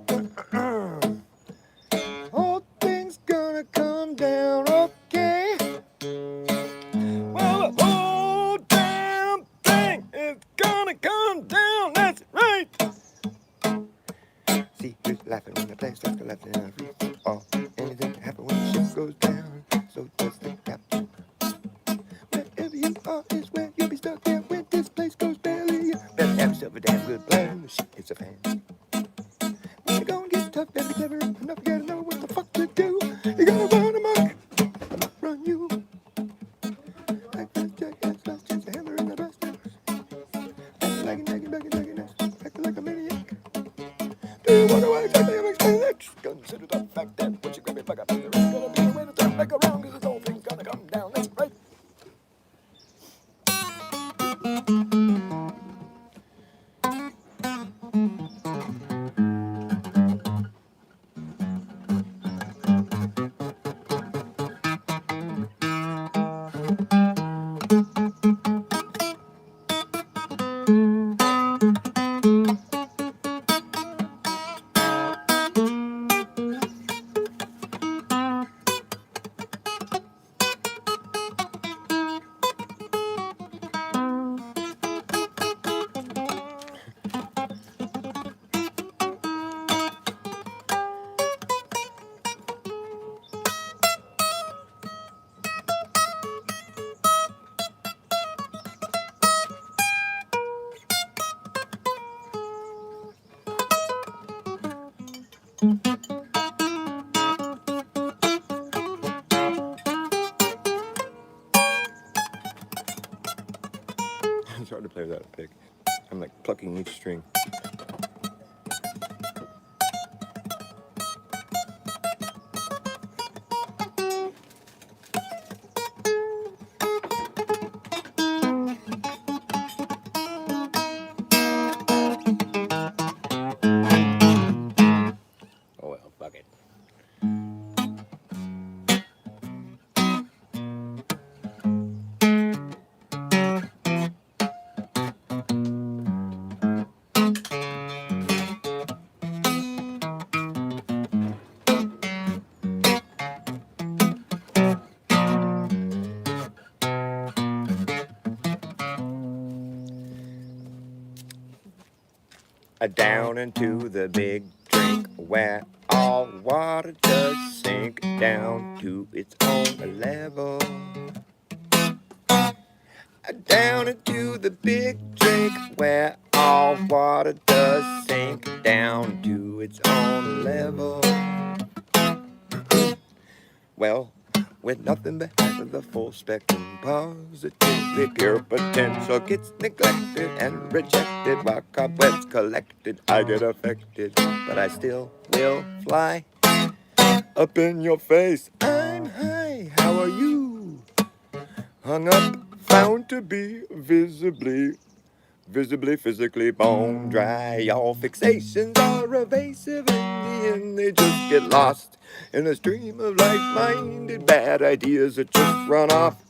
All things gonna come down, okay? Well, the whole damn thing is gonna come down, that's right. See who's laughing when the place starts to laugh in a free fall. Anything can happen when the ship goes down, so does the captain. Wherever you are is where you'll be stuck there when this place goes belly. Better have yourself a damn good plan when the shit hits a fan. When you're gonna get tough, better be clever enough, you gotta know what the fuck to do. You gotta run amok, run you. Like this jackass, last chance to hammer in the best nose. Acting like a nagging, begging, acting like a maniac. Do you wonder why exactly I'm explaining that? Just consider the fact that once you grab your back up, there ain't gonna be a way to turn back around, cause the whole thing's gonna come down, that's right. It's hard to play without a pick. I'm like plucking each string. Oh well, fuck it. Down into the big drink where all water does sink down to its own level. Down into the big drink where all water does sink down to its own level. Well, with nothing but half of the full spectrum, positively pure potential gets neglected and rejected while cobwebs collected. I get affected, but I still will fly up in your face. I'm high, how are you? Hung up, found to be visibly, physically bone dry. All fixations are evasive. In the end, they just get lost in a stream of like-minded bad ideas that just run off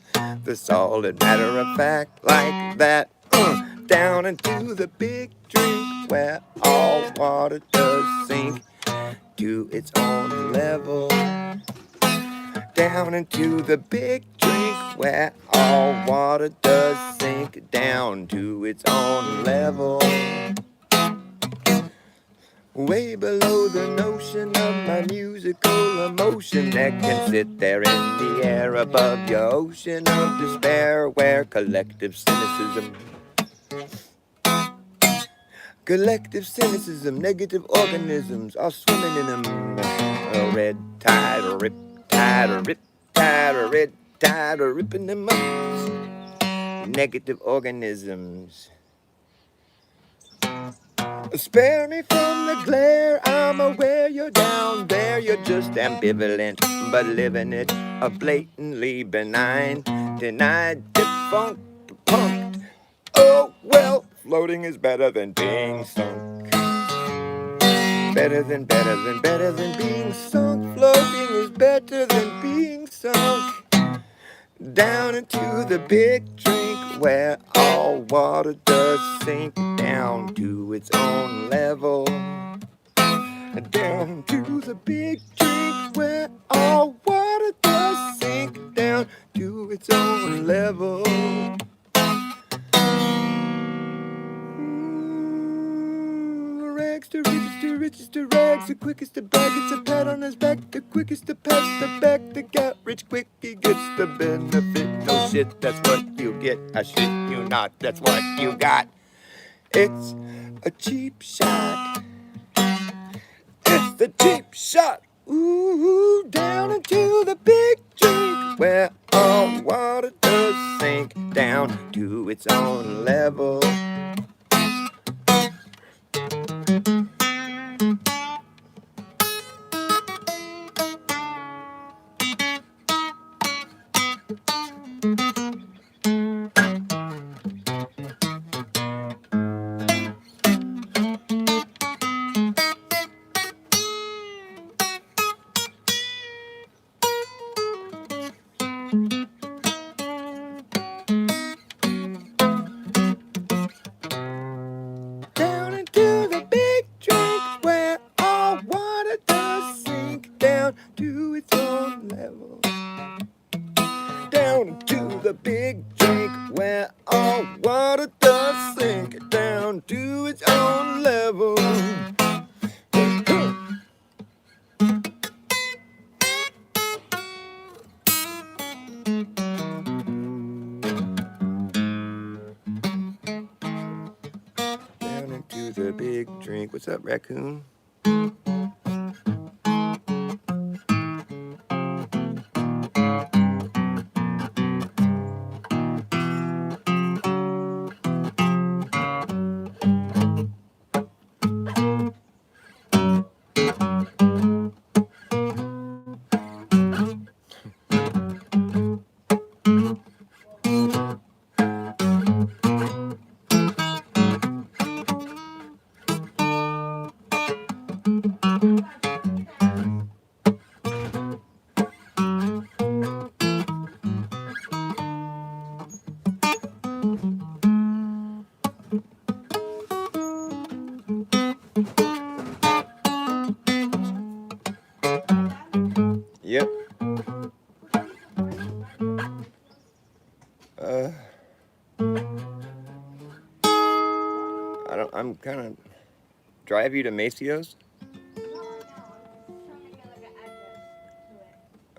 the solid matter of fact like that. Down into the big drink where all water does sink to its own level. Down into the big drink where all water does sink down to its own level. Way below the notion of my musical emotion that can sit there in the air above your ocean of despair where collective cynicism, negative organisms are swimming in a red tide, or rip tide, or rip tide, or red tide, or ripping them up. Negative organisms. Spare me from the glare, I'm aware you're down there. You're just ambivalent, but living it a blatantly benign, denied, defunct, punked. Oh well, floating is better than being sunk. Better than being sunk. Floating is better than being sunk. Down into the big drink where all water does sink down to its own level. Down to the big drink where all water does sink down to its own level. Rags to riches to rags, the quickest to brag gets a pat on his back, the quickest to pat the back, the got rich quick, he gets the benefit. No shit, that's what you get. I shit you not, that's what you got. It's a cheap shot. It's the cheap shot. Ooh, down into the big drink where all water does sink down to its own level. Down into the big drink where all water does sink down to its own level. Down into the big drink where all water does sink down to its own level. Down into the big drink. What's up, raccoon? Yep. I'm kind of drive you to Macio's.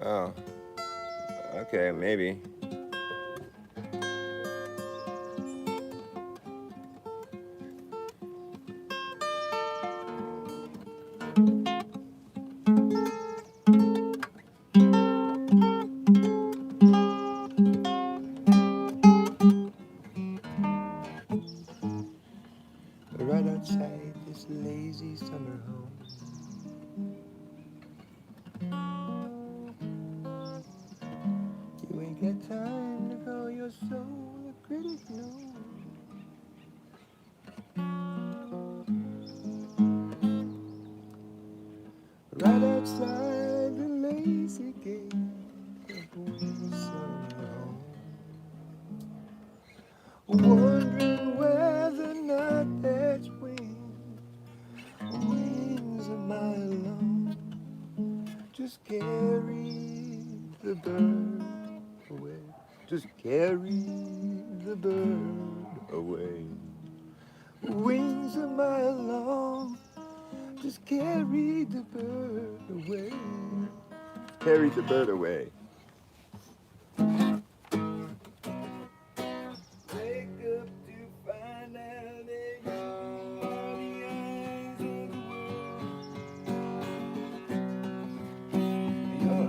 Oh. Okay, maybe. Right outside this lazy summer home, you ain't got time to call your soul a critic, no. Right outside the lazy gate of one summer home, wondering whether or not that's wings a mile long, just carry the bird away, just carry the bird away. Wings a mile long, just carry the bird away, carry the bird away.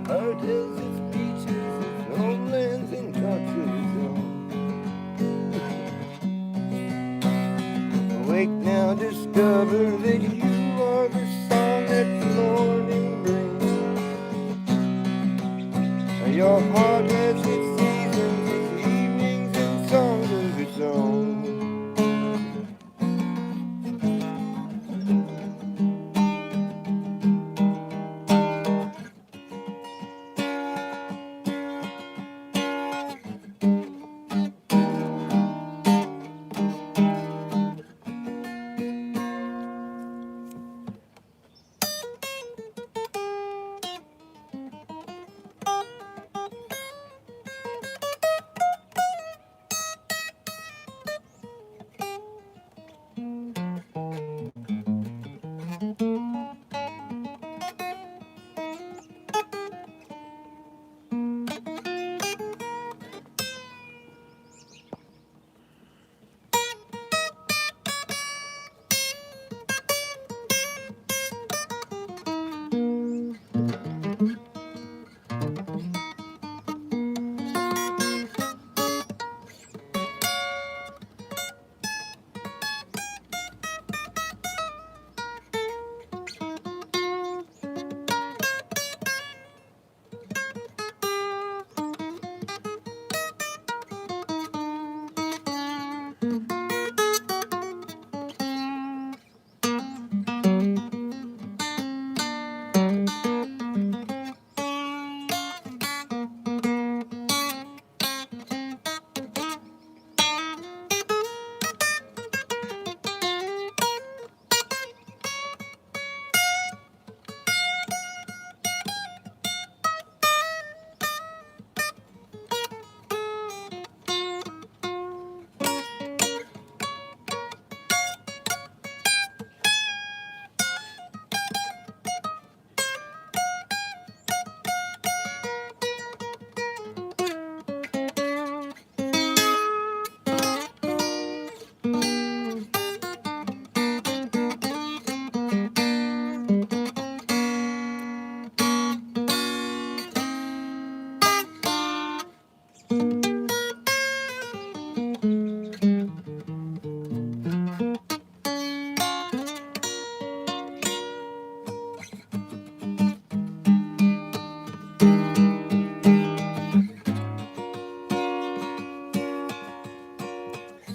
Heart has its beaches, its homelands, and thoughts of its own. Awake now, discover that you are the song that the morning brings. Your heart has its seasons, its evenings, and songs of its own.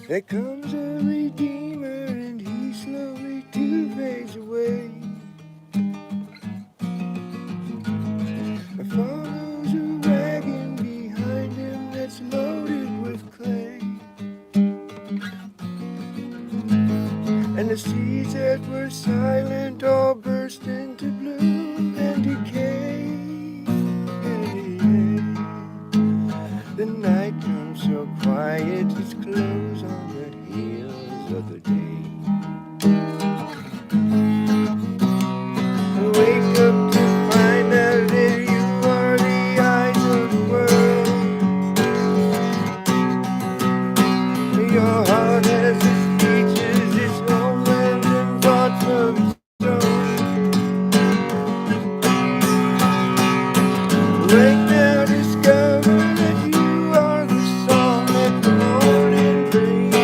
There comes a redeemer and he slowly too fades away. Follows a wagon behind him that's loaded with clay. And the seeds that were silent all burst into bloom and decay. The night comes so quiet, it's close on the heels of the day. I wake up to find out that you are the eyes of the world. Your heart has its features, its homeland and thoughts of its own. Wake now, discover that you are the song that the morning brings.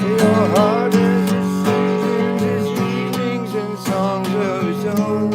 Your heart has its seasons, its evenings and songs of its own.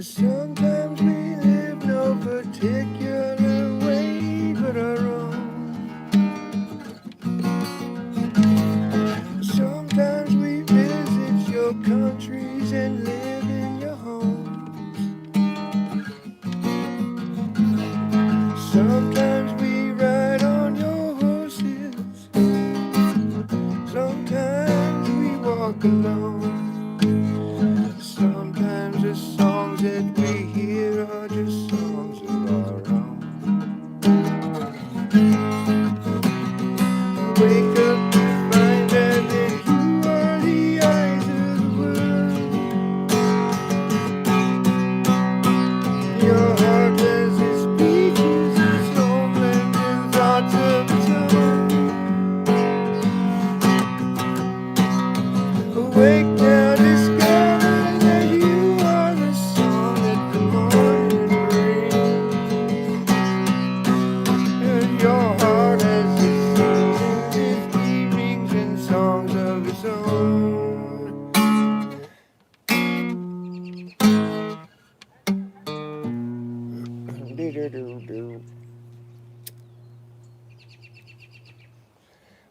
Sometimes we live no particular way but our own. Sometimes we visit your countries and live in your homes. Sometimes we ride on your horses. Sometimes we walk alone. Sometimes the songs that we hear are just songs of our own.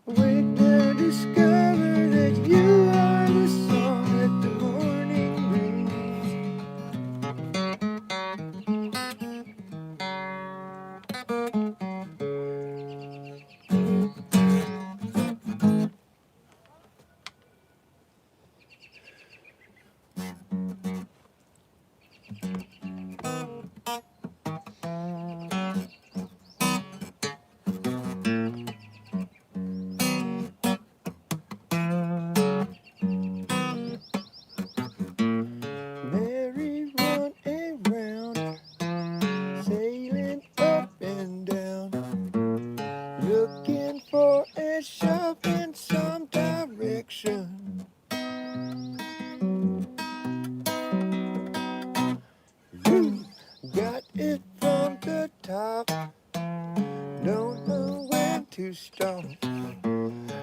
Wake to discover that you are the song that the morning brings. Merry run around, sailing up and down, looking for a shove in some direction. Woo! Got it from the top, don't know when to stop.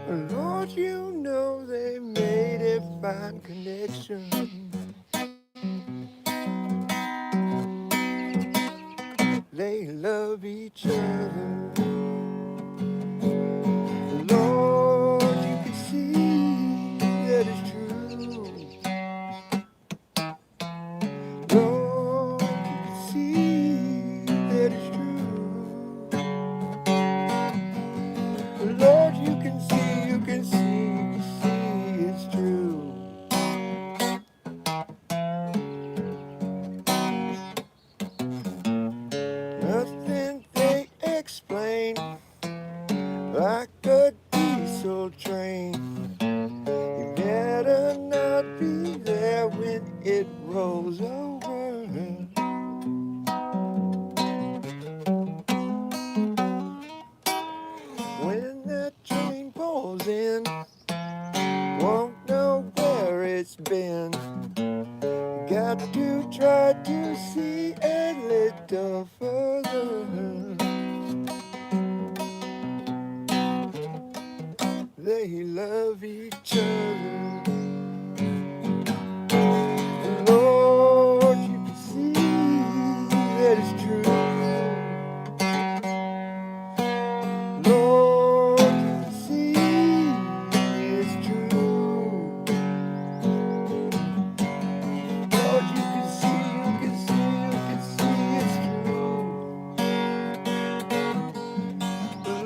Lord, you know they made a fine connection. They love each other. Lord, you can see that it's true. Lord, you can see that it's true. Lord, you can see, you can see, you can see it's true. Nothing they explain, like a diesel train. You better not be there when it rolls over. When that train pulls in, won't know where it's been. Got to try to see a little further. They love each other. Lord, you can see that it's true. Lord, you can see it's true. Lord, you can see, you can see, you can see it's true.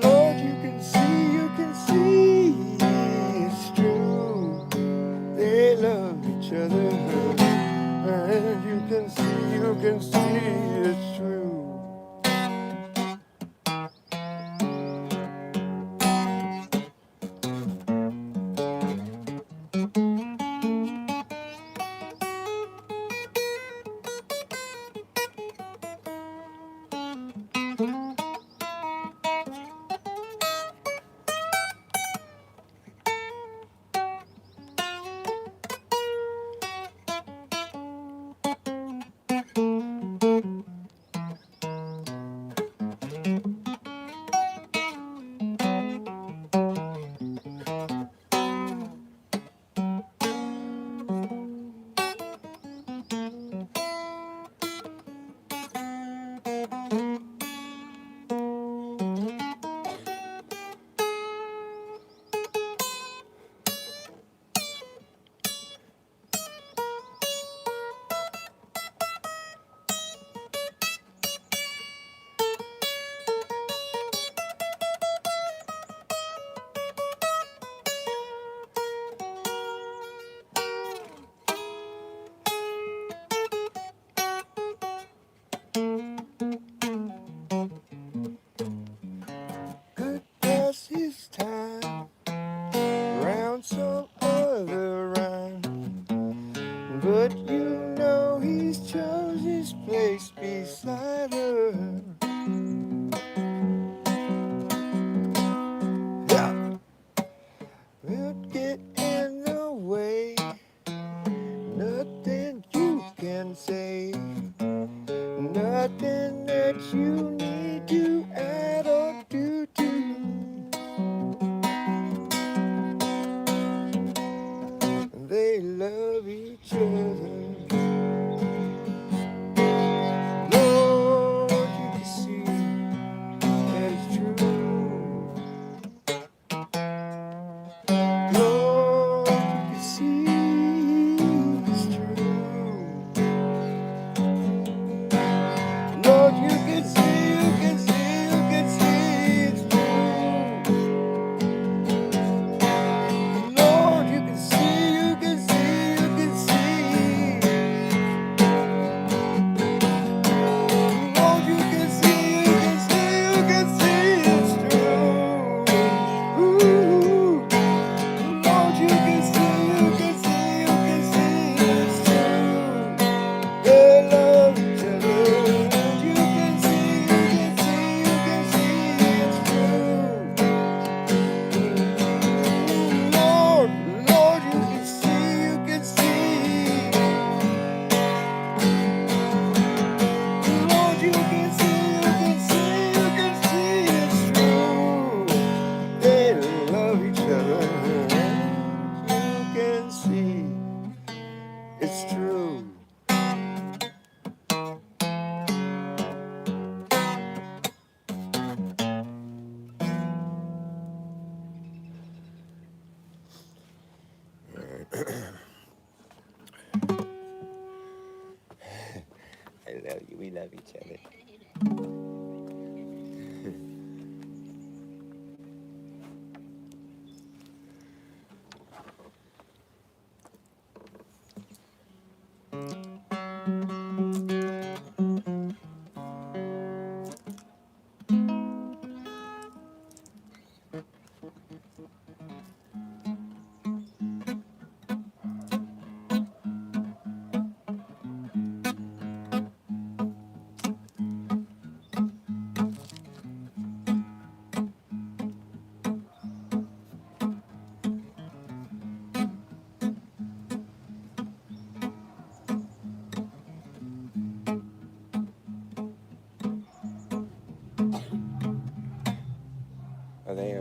Lord, you can see it's true. They love each other, and you can see it's true. Could pass his time round some other rhyme, but you know he's chose his place beside her. Yeah. Won't get in the way, nothing you can say, nothing that you need to add or do to. They love each other. Lord, you can see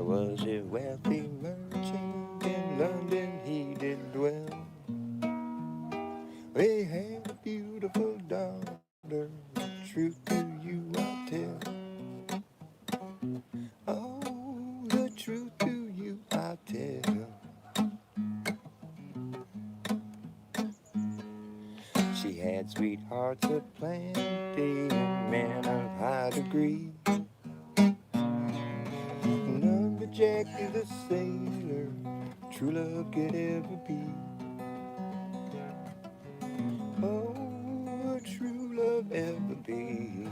was a wealthy merchant in London he did dwell. He had a beautiful daughter, truth to you I'll tell. Oh, the truth to you I'll tell. She had sweethearts aplenty and men of high degree. None but Jackie the sailor, true love could ever be. Oh, true love ever be.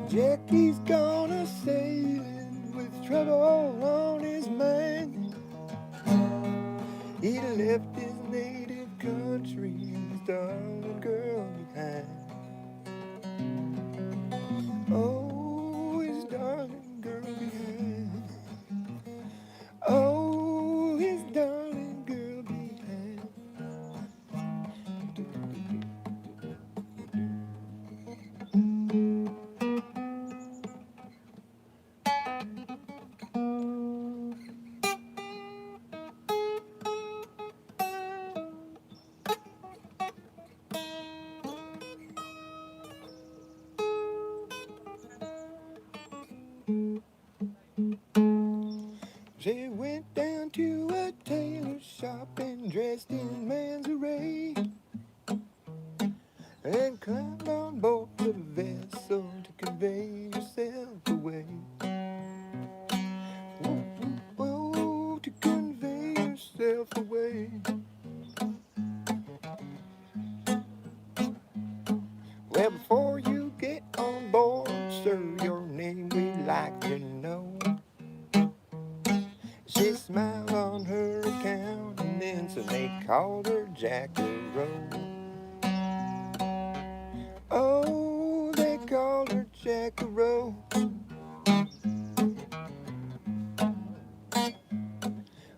Jackie's gone a sailing with trouble on his mind. He left his native country, his darling girl behind. Oh, his darling girl behind. Oh, his darling girl behind. She went down to a tailor shop and dressed in man's array, and climbed on board the vessel to convey herself away. Oh, to convey herself away. Well, before you get on board, sir, your name we'd like to know. She smiled on her account, and then so they called her Jackaroo. Oh, they called her Jackaroo.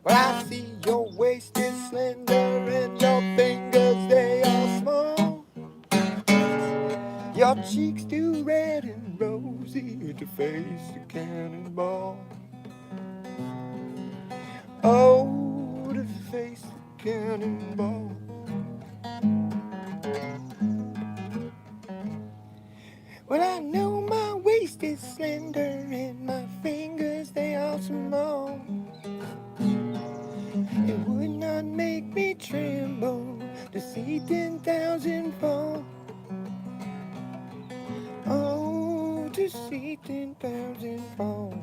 Well, I see your waist is slender and your fingers, they are small. Your cheeks too red and rosy to face a cannonball. Oh, to face a cannonball. Well, I know my waist is slender and my fingers, they are small. It would not make me tremble to see 10,000 fall. Oh, to see 10,000 fall.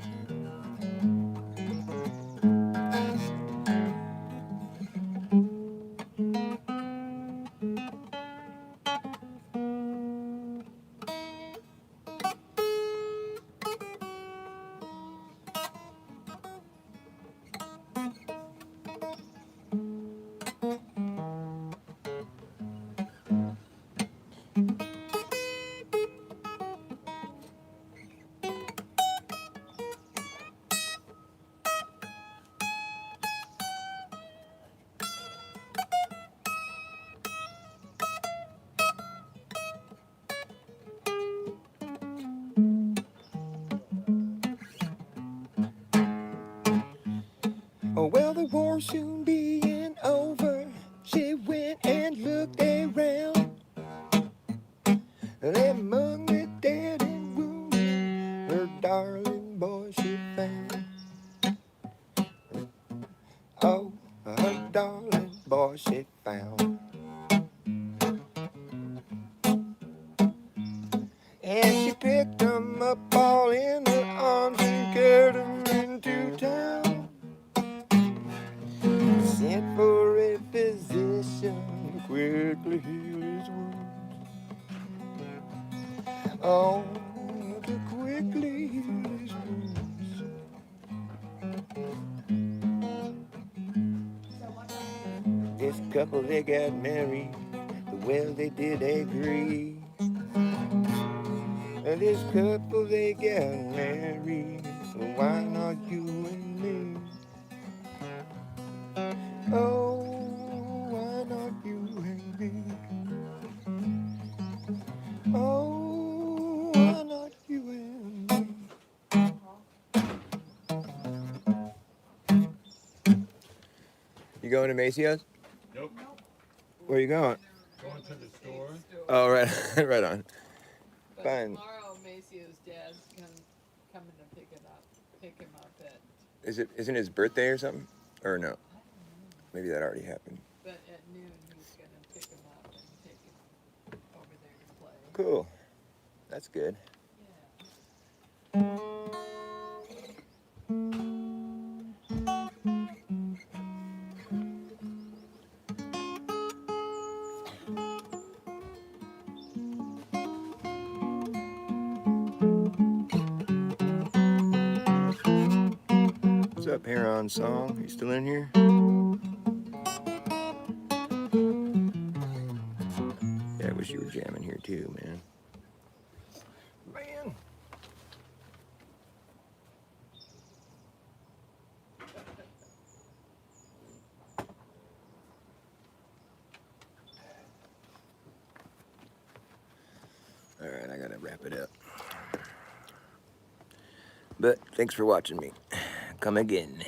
Oh, well, the war soon being over, she went and looked around. And among the dead and wounded, her darling boy she found. Oh, her darling boy she found. And she picked him up all in her arms and carried him into town. Sent for a physician to quickly heal his wounds. Oh, to quickly heal his wounds. This couple, they got married, well, they did agree. This couple, they got married, so why not you and me? Oh, why not you and me? Oh, why not You going to Macio's? Nope. Where you going? Going to the store. Oh, right, right on. But Fine. tomorrow, Macio's dad's coming to pick him up at, Isn't his birthday or something? Or no? I don't know, Maybe that already happened. but at noon he's gonna pick him up and take him over there to play. Cool. That's good. Yeah. What's up, Heron Song? You still in here? Yeah, I wish you were jamming here too, man. Man. All right, I gotta wrap it up. But thanks for watching me. Come again.